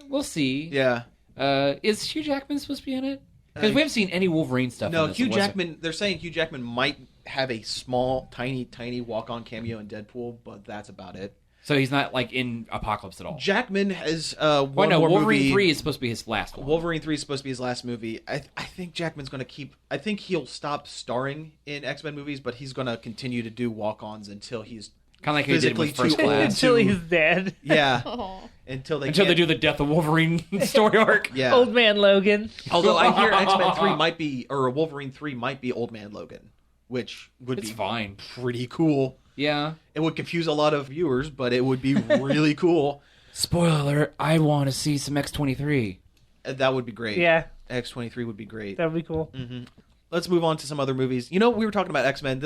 We'll see. Yeah. Is Hugh Jackman supposed to be in it? Because we haven't seen any Wolverine stuff. No, in this. Hugh Jackman. They're saying Hugh Jackman might have a small, tiny walk-on cameo in Deadpool, but that's about it. So he's not like in Apocalypse at all. Jackman has one no, more Wolverine movie. 3 is supposed to be his last one. Wolverine 3 is supposed to be his last movie. I think Jackman's going to keep... I think he'll stop starring in X-Men movies, but he's going to continue to do walk-ons until he's Kind of like he did with physically First too old. Class. Until he's dead. Yeah. Aw. Until they Do the Death of Wolverine story arc. Yeah. Old Man Logan. Although I hear X-Men 3 might be... Or Wolverine 3 might be Old Man Logan, which would It's be fine. pretty cool. Yeah. It would confuse a lot of viewers, but it would be really cool. Spoiler alert, I want to see some X-23. That would be great. Yeah, X-23 would be great. that'd be cool. Let's move on to some other movies. You know, we were talking about X-Men.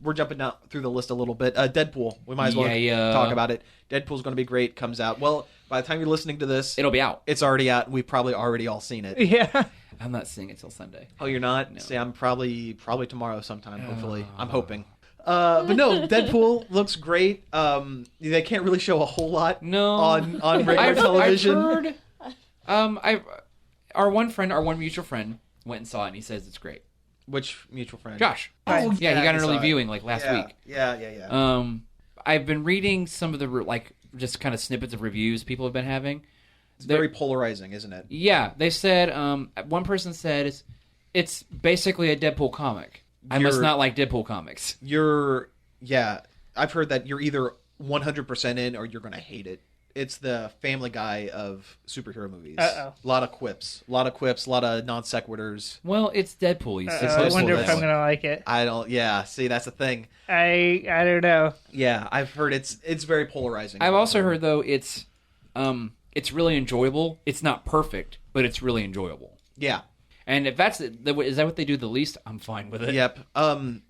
We're jumping down through the list a little bit. Deadpool. We might as well talk about it. Deadpool's going to be great. Comes out. Well, by the time you're listening to this, It'll be out. it's already out. We've probably already all seen it. Yeah. I'm not seeing it till Sunday. Oh, you're not? No. See, I'm probably tomorrow sometime, hopefully. I'm hoping. But no, Deadpool looks great. They can't really show a whole lot on regular television. I've heard, our one mutual friend went and saw it, and he says it's great. Which mutual friend? Josh. Oh, Yeah, he got an I early saw it. viewing like last week. Yeah. I've been reading some of the just kind of snippets of reviews people have been having. It's very polarizing, isn't it? Yeah, they said one person said it's basically a Deadpool comic. I must not like Deadpool comics. I've heard that you're either 100% in or you're going to hate it. It's the Family Guy of superhero movies. Uh-oh. A lot of quips, a lot of non sequiturs. Well, it's Deadpool. You see. I wonder if Deadpool. I'm gonna like it. I don't. Yeah, see, that's the thing. I don't know. Yeah, I've heard it's very polarizing. I've also heard though it's really enjoyable. It's not perfect, but it's really enjoyable. Yeah. And if is that what they do the least, I'm fine with it. Yep.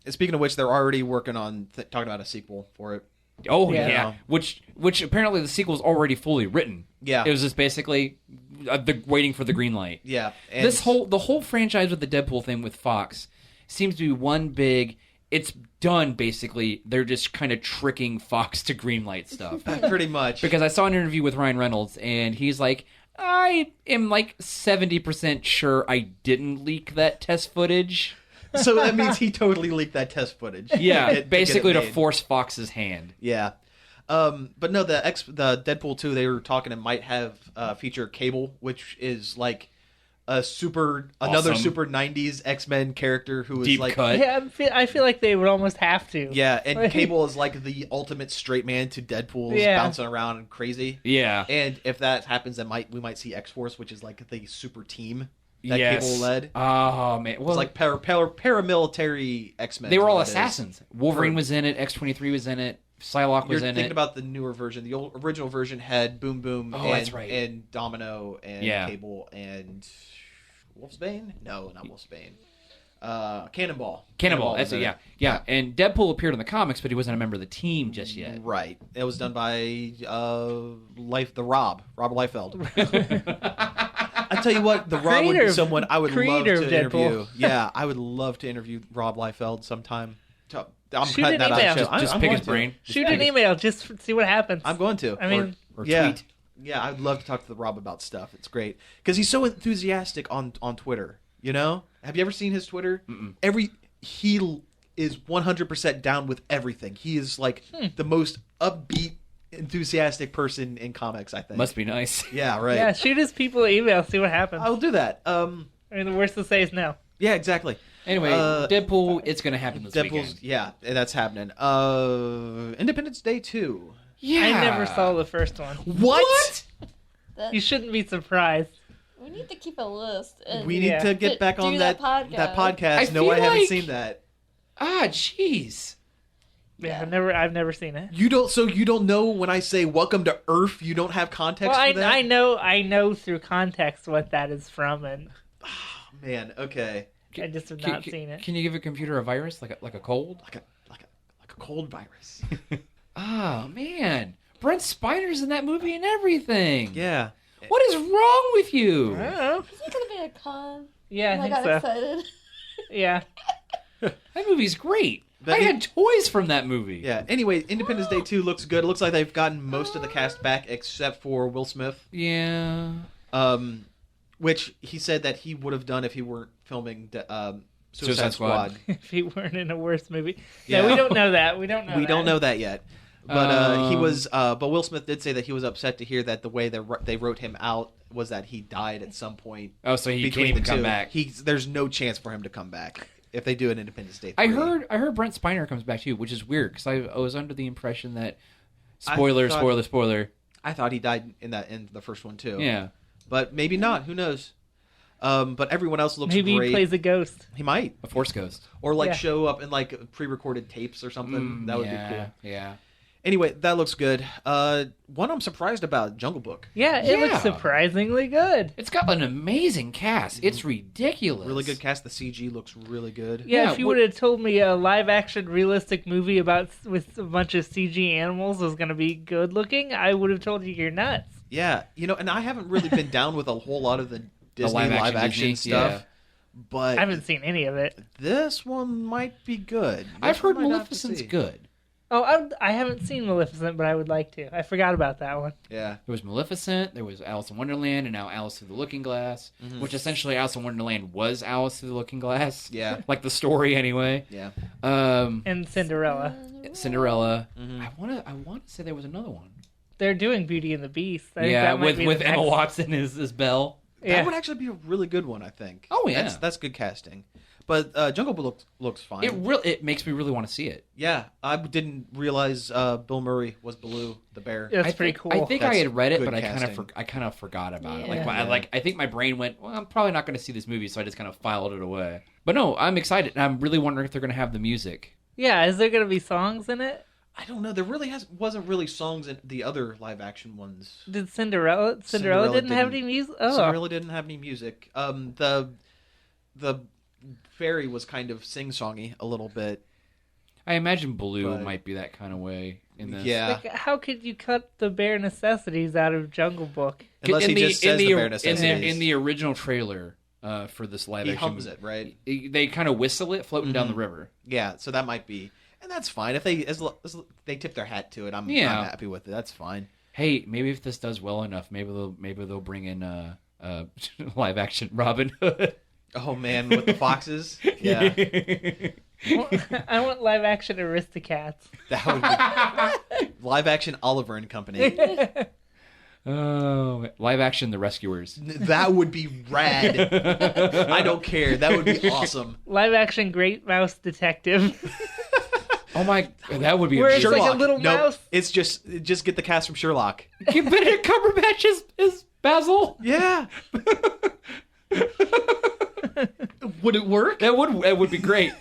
Speaking of which, they're already working on talking about a sequel for it. Oh Yeah. yeah. Which apparently the sequel's already fully written. Yeah. It was just basically waiting for the green light. Yeah. And The whole franchise with the Deadpool thing with Fox seems to be one big. It's done basically. They're just kind of tricking Fox to greenlight stuff. pretty much. Because I saw an interview with Ryan Reynolds, and he's like, I am like 70% sure I didn't leak that test footage. So that means he totally leaked that test footage. Yeah, to get it basically to made. force Fox's hand. Yeah. But no, the Deadpool 2, they were talking it might have feature Cable, which is like another Awesome. super 90s X-Men character who is Deep like cut. Yeah, I feel like they would almost have to. Yeah, and Like- Cable is like the ultimate straight man to Deadpool's Yeah. bouncing around and crazy. Yeah. And if that happens, we might see X-Force, which is like the super team that Yes. Cable led. Oh man, well, It's like paramilitary X-Men. they were all is what it is. assassins. Wolverine was in it. X-23 was in it. Psylocke was You're in thinking it. about the newer version. The original version had Boom Boom Oh, and, that's right. and Domino and Yeah. Cable and Wolfsbane? No, not Wolfsbane. Cannonball. Cannonball. was That's it. in Yeah. And Deadpool appeared in the comics, but he wasn't a member of the team just yet. Right. It was done by Robert Liefeld. I tell you what, the Rob would be someone I would love Creator to of Deadpool. interview. Yeah, I would love to interview Rob Liefeld sometime. I'm Shoot cutting an that out. email. of the show. Just I'm pick going his to. brain. Shoot an email. Just see what happens. I'm going to. I mean, Or yeah. tweet. Yeah, I'd love to talk to the Rob about stuff. It's great because he's so enthusiastic on Twitter. You know, have you ever seen his Twitter? He is 100% down with everything. He is like the most upbeat, enthusiastic person in comics. I think. Must be nice. Yeah, right. yeah, shoot his people an email. See what happens. I'll do that. I mean, the worst to say is no. Yeah, exactly. Anyway, Deadpool, it's going to happen this Deadpool's, weekend. yeah, that's happening. Independence Day 2. Yeah. I never saw the first one. What? That, You shouldn't be surprised. we need to keep a list. And We need to get back Do on that that podcast. podcast. I No, feel I haven't like- seen that. Ah, jeez. Yeah, Yeah. I've never seen it. You don't know when I say welcome to Earth, you don't have context Well, for that? I know through context what that is from, and Man, okay. I just have not seen it. Can you give a computer a virus like a cold? Like a cold virus. Oh man, Brent Spiner's in that movie and everything. Yeah. What is wrong with you? I don't know. Is it gonna be a con? Yeah, I I got think so. excited. Yeah. That movie's great. But I had toys from that movie. Yeah. Anyway, Independence Day 2 looks good. It looks like they've gotten most of the cast back except for Will Smith. Yeah. Which he said that he would have done if he weren't filming Suicide Suicide Squad. Squad. If he weren't in a worse movie. Yeah. No, we don't know that. We don't know. We don't know that yet. But he Um, was. But Will Smith did say that he was upset to hear that the way they wrote him out was that he died at some point Oh, so he can't between even the come two. back. There's no chance for him to come back if they do an Independence Day 3. I heard Brent Spiner comes back too, which is weird because I was under the impression that spoiler. I thought he died in the first one too. Yeah. But maybe not. Who knows? But everyone else looks Maybe great. he plays a ghost. He might, A Force Ghost. or like Yeah. show up in like pre-recorded tapes or something. That would be cool. Yeah. Anyway, that looks good. One I'm surprised about, Jungle Book. Yeah, it Yeah. looks surprisingly good. It's got an amazing cast. It's ridiculous. Really good cast. The CG looks really good. Yeah, Yeah, if you what- would have told me a live-action, realistic movie with a bunch of CG animals was going to be good looking, I would have told you you're nuts. Yeah, and I haven't really been down with a whole lot of the Disney live action Disney, stuff. yeah. But I haven't seen any of it. this one might be good. I've This heard one might have to Maleficent's see. good. Oh, I haven't seen Maleficent, but I would like to. I forgot about that one. Yeah. There was Maleficent, there was Alice in Wonderland, and now Alice Through the Looking Glass, which essentially Alice in Wonderland was Alice Through the Looking Glass. Yeah. Like the story anyway. Yeah. And Cinderella. Cinderella. Mm-hmm. I want to say there was another one. They're doing Beauty and the Beast. I think Yeah, that might with be with the Emma next- Watson as Belle. Yeah. That would actually be a really good one, I think. Oh, yeah. That's good casting. But Jungle Book looks fine. It makes me really want to see it. Yeah, I didn't realize Bill Murray was Baloo the bear. That's I pretty think, cool. I think That's I had read it, good but casting. I kind of forgot about it. Yeah. I think my brain went, well, I'm probably not going to see this movie, so I just kind of filed it away. But no, I'm excited, and I'm really wondering if they're going to have the music. Yeah, is there going to be songs in it? I don't know. There really wasn't really songs in the other live action ones. Did Cinderella didn't have any music? Oh, Cinderella didn't have any music. The fairy was kind of sing-songy a little bit. I imagine Baloo But- might be that kind of way in this. Yeah. like, how could you cut the bare necessities out of Jungle Book? Unless he just says the bare necessities. in the original trailer for this live He action, hums it, right? They kind of whistle it floating down the river. Yeah, so that might be, and that's fine if they as they tip their hat to it. I'm happy with it. That's fine. Hey, maybe if this does well enough, maybe they'll bring in live action Robin Hood. Oh man, with the foxes, yeah, I want live action Aristocats. that would be live action Oliver and Company. Oh, live action The Rescuers. That would be rad. I don't care. That would be awesome. Live action Great Mouse Detective. Oh my, that would be Where it's amazing. like a little Nope. mouse. It's just get the cast from Sherlock. Benedict Cumberbatch is Basil. Yeah. Would it work? That would be great.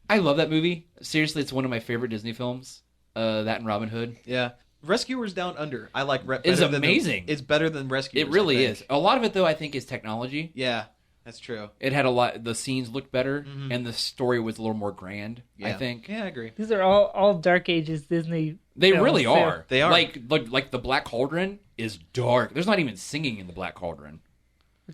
I love that movie. Seriously, it's one of my favorite Disney films. That and Robin Hood. Yeah. Rescuers Down Under. I like It's amazing. It's better than Rescuers. It really is. A lot of it, though, I think, is technology. Yeah, that's true. It had a lot. The scenes looked better, and the story was a little more grand. Yeah. I think. Yeah, I agree. These are all Dark Ages Disney. They films, really too. are. They are. Like the Black Cauldron is dark. There's not even singing in the Black Cauldron.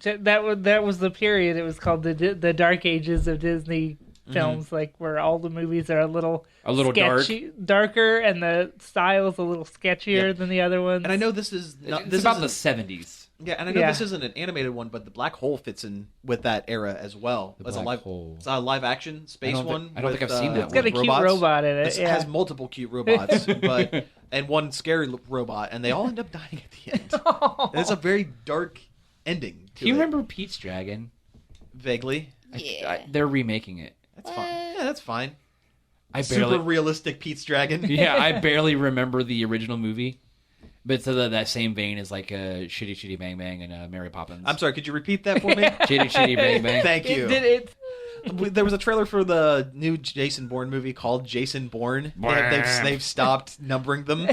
That was the period. It was called the Dark Ages of Disney films, like where all the movies are a little darker, and the style is a little sketchier than the other ones. And I know this is not, It's this about the isn't- 70s. Yeah, and I know this isn't an animated one, but the Black Hole fits in with that era as well. The It's Black Hole. It's a live action space one. I don't think I've seen that It's got a with cute robots. robot in it. It has multiple cute robots, and one scary robot, and they all end up dying at the end. And it's a very dark ending. Do you remember Pete's Dragon? Vaguely? Yeah. They're remaking it. That's fine. Yeah, that's fine. Super Super realistic Pete's Dragon. Yeah, I barely remember the original movie. But it's that same vein as like Shitty Shitty Bang Bang and Mary Poppins. I'm sorry, could you repeat that for me? Shitty Shitty Bang Bang. Thank you. There was a trailer for the new Jason Bourne movie called Jason Bourne. They've stopped numbering them.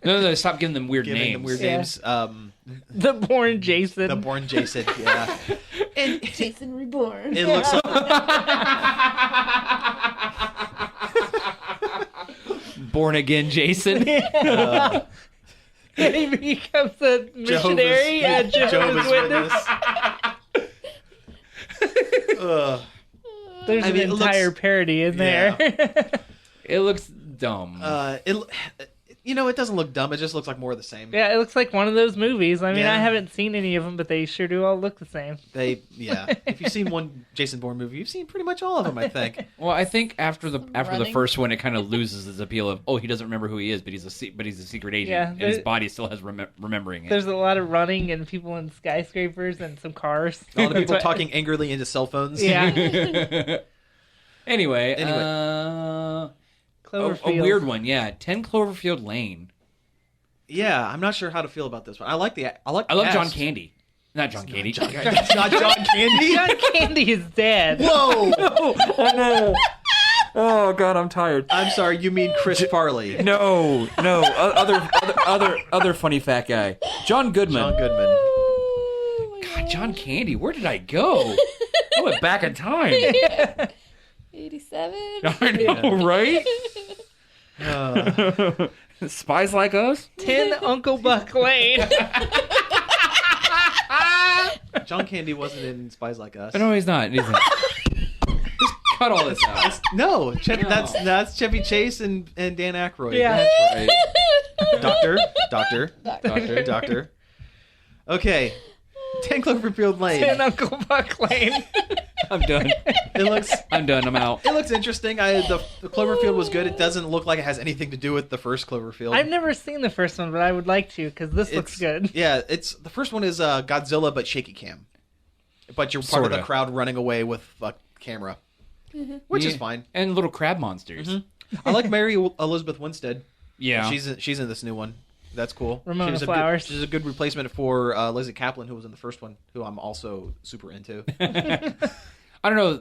No, stop giving them weird names. names. The Bourne Jason. The Bourne Jason, yeah. And Jason Reborn. it looks like... Born Again Jason. And he becomes a missionary at Jehovah's Witness. There's an entire parody in there. It looks dumb. It doesn't look dumb. It just looks like more of the same. Yeah, it looks like one of those movies. I mean, Yeah. I haven't seen any of them, but they sure do all look the same. If you've seen one Jason Bourne movie, you've seen pretty much all of them, I think. Well, I think after the Running. first one, it kind of loses its appeal of he doesn't remember who he is, but he's a secret agent, Yeah, and his body still has remembering it. There's a lot of running and people in skyscapers and some cars. All the people talking angrily into cell phones. Yeah. Anyway, Cloverfield. a weird one, yeah. 10 Cloverfield Lane. Yeah, I'm not sure how to feel about this one. I like the I love cast. John Candy. Not John Candy. It's not John Candy. John Candy is dead. Whoa! Oh no! Oh god, I'm tired. I'm sorry. You mean Chris Farley? No. Other funny fat guy. John Goodman. John Goodman. Oh, my God, John Candy. Where did I go? I went back in time. 87? I know, right? Spies Like Us? 10 Uncle Buck Lane. John Candy wasn't in Spies Like Us. No, he's not. Just cut all this out. No, that's Chevy Chase and Dan Aykroyd. Yeah. That's right. Doctor. Okay, 10 Cloverfield Lane. 10 Uncle Buck Lane. I'm done. I'm done. I'm out. It looks interesting. The Cloverfield was good. It doesn't look like it has anything to do with the first Cloverfield. I've never seen the first one, but I would like to because this looks good. Yeah, the first one is Godzilla but shaky cam, but you're part of the Sorta. crowd running away with a camera, which is fine. And little crab monsters. I like Mary Elizabeth Winstead. Yeah. She's in this new one. That's cool. Ramona She was Flowers. She's a good replacement for Lizzie Kaplan, who was in the first one, who I'm also super into. I don't know.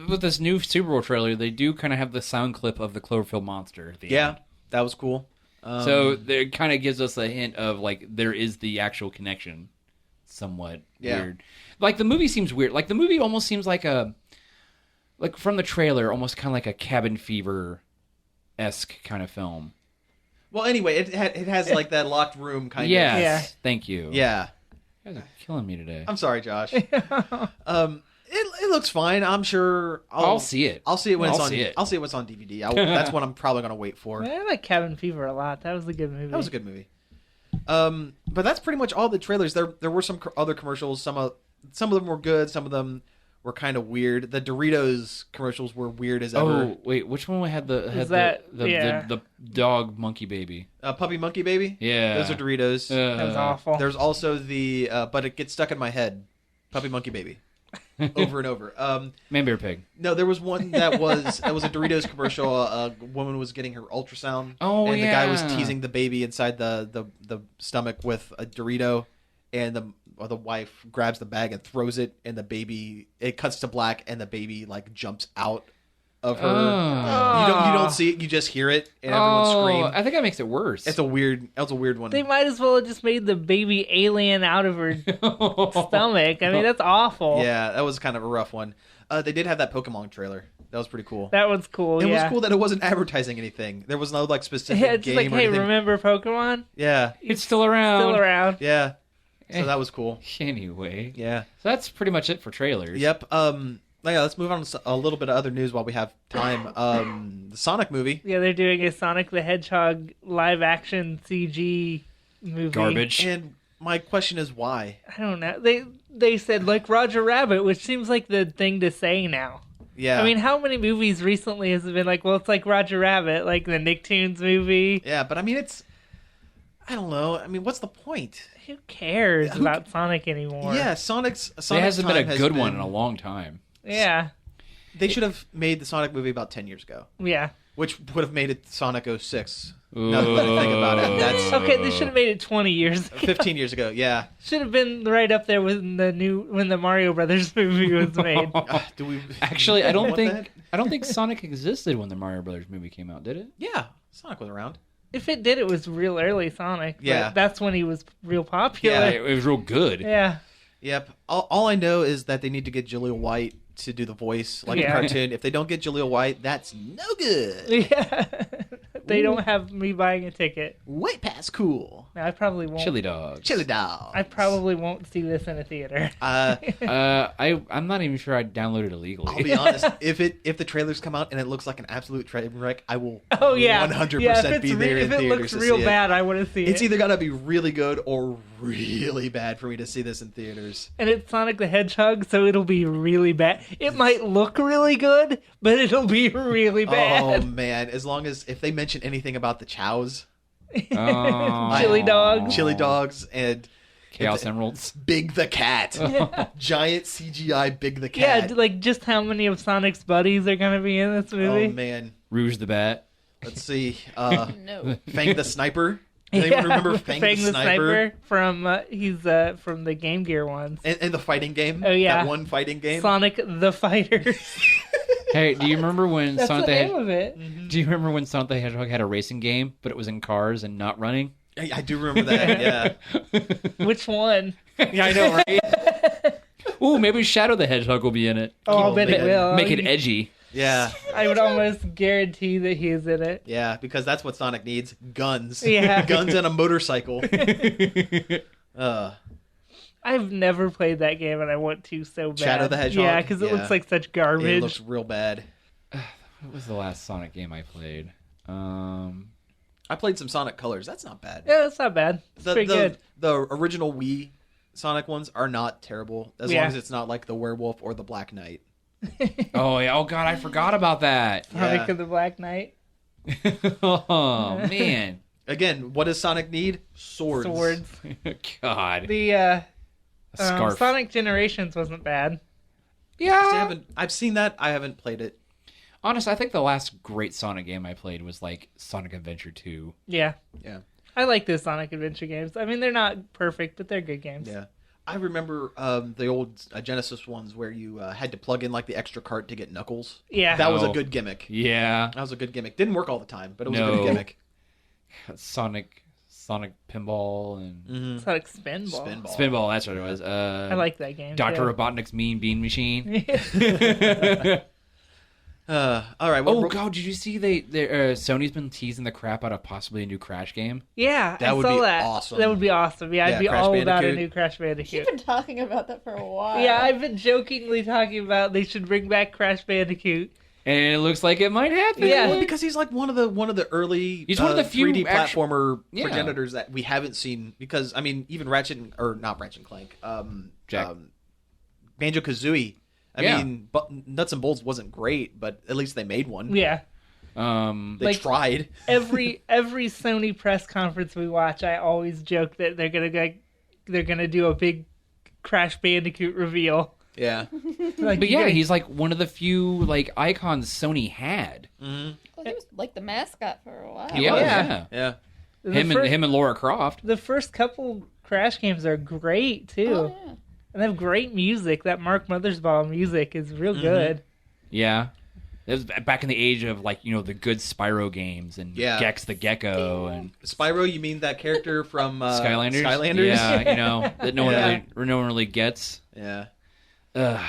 With this new Superbowl trailer, they do kind of have the sound clip of the Cloverfield monster at the Yeah, end. that was cool. So it kind of gives us a hint of, like, there is the actual connection. Somewhat weird. Like, the movie seems weird. Like, the movie almost seems like from the trailer, almost kind of like a Cabin Fever-esque kind of film. Well, anyway, it has like that locked room kind Yes. of. Yeah. Thank you. Yeah. You guys are killing me today. I'm sorry, Josh. It looks fine. I'm sure I'll see it. I'll see it when it's I'll on. see it. I'll see it when it's on DVD. That's what I'm probably gonna wait for. I like Cabin Fever a lot. That was a good movie. That was a good movie. But that's pretty much all the trailers. There were some other commercials. Some of them were good. Some of them were kind of weird. The Doritos commercials were weird as ever. Oh wait, which one had the dog monkey baby? Puppy Monkey Baby. Yeah, Those are Doritos. That was awful. There's also the but it gets stuck in my head. Puppy Monkey Baby. Over and over. Man Bear Pig. No, there was one that was a Doritos commercial. A woman was getting her ultrasound. Oh, and the guy was yeah. teasing the baby inside the stomach with a Dorito, and the wife grabs the bag and throws it, and the baby. It cuts to black, and the baby like jumps out of her. You don't see it. You just hear it, and everyone scream. I think that makes it worse. It's a weird one. They might as well have just made the baby alien out of her stomach. I mean, that's awful. Yeah, that was kind of a rough one. They did have that Pokemon trailer. That was pretty cool. That was cool. It was cool that it wasn't advertising anything. There was no like specific it's game like, or hey, anything. remember Pokemon? Yeah, It's still around. Still around. yeah. So that was cool. Anyway. Yeah. So that's pretty much it for trailers. Yep. Yeah, let's move on to a little bit of other news while we have time. The Sonic movie. Yeah, they're doing a Sonic the Hedgehog live-action CG movie. Garbage. And my question is why? I don't know. They said like Roger Rabbit, which seems like the thing to say now. Yeah. I mean, how many movies recently has it been like, well, it's like Roger Rabbit, like the Nicktoons movie? Yeah, but I mean, I don't know. I mean, what's the point? Who cares about Sonic anymore? Yeah, Sonic's There hasn't been time a has good one been- in a long time. Yeah. They should have made the Sonic movie about 10 years ago, Yeah. which would have made it Sonic 06. Now that I think about it, that's Okay, they should have made it 20 years ago. 15 years ago. Yeah. Should have been right up there when the Mario Brothers movie was made. Do we Actually, I don't want that? think Sonic existed when the Mario Brothers movie came out, did it? Yeah, Sonic was around. If it did, it was real early Sonic. But Yeah. that's when he was real popular. Yeah. It was real good. Yeah. Yep. All I know is that they need to get Jaleel White to do the voice like a cartoon. If they don't get Jaleel White, that's no good. Yeah. They don't have me buying a ticket. White pass cool. No, I probably won't. Chili dogs. Chili dog. I probably won't see this in a theater. I'm not even sure I'd download it illegally. I'll be honest. If the trailers come out and it looks like an absolute train wreck, I will. Oh yeah, 100% yeah, if it's be there in if it theaters looks to real see it. bad, I want to see It's it. either gotta be really good or really bad for me to see this in theaters. And it's Sonic the Hedgehog, so it'll be really bad. It might look really good, but it'll be really Oh bad. man! As long as if they mention anything about the chows, Oh. Chili dogs. chili dogs, and Chaos Emeralds. Big the Cat, giant CGI Big the Yeah, Cat. like just how many of Sonic's buddies are going to be in this Oh movie? man! Rouge the Bat. Let's see. No. Fang the Sniper. Does anyone remember Fang the Sniper? from he's from the Game Gear ones. And the fighting game. Oh, yeah. That one fighting game. Sonic the Fighter. Hey, do you remember when That's Sonic the the name of it. Do you remember when Sonic the Hedgehog had a racing game, but it was in cars and not running? I do remember that. Yeah. Which one? Yeah, I know, right? Ooh, maybe Shadow the Hedgehog will be in it. Oh, I'll bet man. it will. Make it edgy. Yeah. I would almost guarantee that he's in it. Yeah, because that's what Sonic needs. Guns. Yeah. Guns and a motorcycle. I've never played that game, and I want to so bad. Shadow the Hedgehog? Yeah, because it Yeah. looks like such garbage. It looks real bad. What was the last Sonic game I played? I played some Sonic Colors. That's not bad. Yeah, that's not bad. It's pretty good. The original Wii Sonic ones are not terrible, as Yeah. long as it's not like the Werewolf or the Black Knight. Oh yeah. Oh god, I forgot about that. Sonic Yeah. of the Black Knight. Oh man. Again, what does Sonic need? Swords. Swords. God. The A scarf. Sonic Generations wasn't bad. Yeah. I've seen that. I haven't played it. Honest, I think the last great Sonic game I played was like Sonic Adventure 2. Yeah. Yeah. I like those Sonic Adventure games. I mean, they're not perfect, but they're good games. Yeah. I remember the old Genesis ones where you had to plug in like the extra cart to get Knuckles. Yeah. That was a Oh. good gimmick. Yeah. That was a good gimmick. Didn't work all the time, but it was a No. good gimmick. Sonic Pinball and Sonic Spinball. Spinball. Spinball, that's what it was. I like that game. Dr. too. Robotnik's Mean Bean Machine. All right. Oh god, did you see Sony's been teasing the crap out of possibly a new Crash game? Yeah, That I would saw be that. awesome. That would be awesome. Yeah, Yeah, I'd be Crash all about a Bandicoot. new Crash You've Bandicoot. been talking about that for a while. Yeah, I've been jokingly talking about they should bring back Crash Bandicoot. And it looks like it might happen. Yeah. Well, because he's like one of the early He's one of the few 3D actu- platformer Yeah. progenitors that we haven't seen. Because I mean, even not Ratchet and Clank, Jack. Banjo-Kazooie. I Yeah. mean, but Nuts and Bolts wasn't great, but at least they made one. Yeah. They Like- tried. Every Sony press conference we watch, I always joke that they're gonna do a big Crash Bandicoot reveal. Yeah. Like, But you yeah, guys- he's like one of the few like icons Sony had. Well, he was like the mascot for a while. Yeah, yeah. Yeah. the Him fir- and Laura Croft. The first couple Crash games are great too, Oh, yeah. and they have great music. That Mark Mothersbaugh music is real good. Yeah. It was back in the age of the good Spyro games and Gex the Gecko and Spyro, you mean that character from Skylanders? Skylanders? Yeah, that no one really gets. Yeah. God.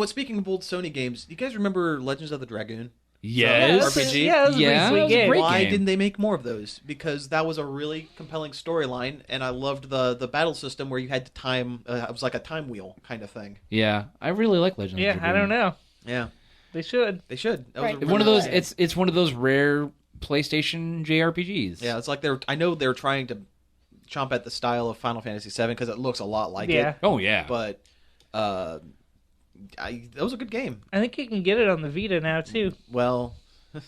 Speaking of old Sony games, do you guys remember Legends of the Dragoon? Yes. RPG? Yeah, that was a Yeah, pretty it was sweet a game. great Why game. didn't they make more of those? Because that was a really compelling storyline, and I loved the battle system where you had to time. It was like a time wheel kind of thing. Yeah, I really like Legends. Yeah, of I don't know. Yeah, They should. they should. That Right. was a One of really those. good game. It's one of those rare PlayStation JRPGs. Yeah, it's like I know they're trying to chomp at the style of Final Fantasy VII because it looks a lot like it. Oh yeah. But that was a good game. I think you can get it on the Vita now too. Well,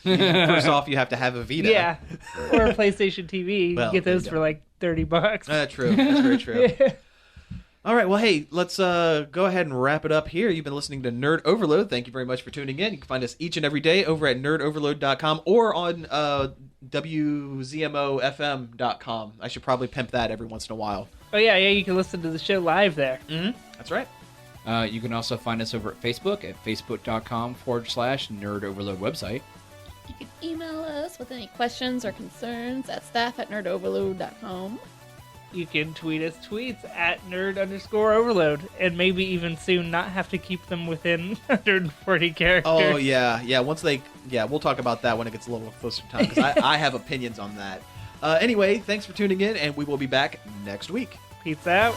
first off, you have to have a Vita. Yeah, or a PlayStation TV. You Well, can get those there for you like $30. True. That's very true. All right, well, hey, let's go ahead and wrap it up here. You've been listening to Nerd Overload. Thank you very much for tuning in. You can find us each and every day over at nerdoverload.com or on WZMOFM.com. I should probably pimp that every once in a while. Oh yeah, you can listen to the show live there. That's right. You can also find us over at Facebook at facebook.com/Nerd Overload website. You can email us with any questions or concerns at staff@nerdoverload.com. You can tweet us tweets at nerd_overload, and maybe even soon not have to keep them within 140 characters. Oh, yeah. We'll talk about that when it gets a little closer to time, because I have opinions on that. Anyway, thanks for tuning in, and we will be back next week. Peace out.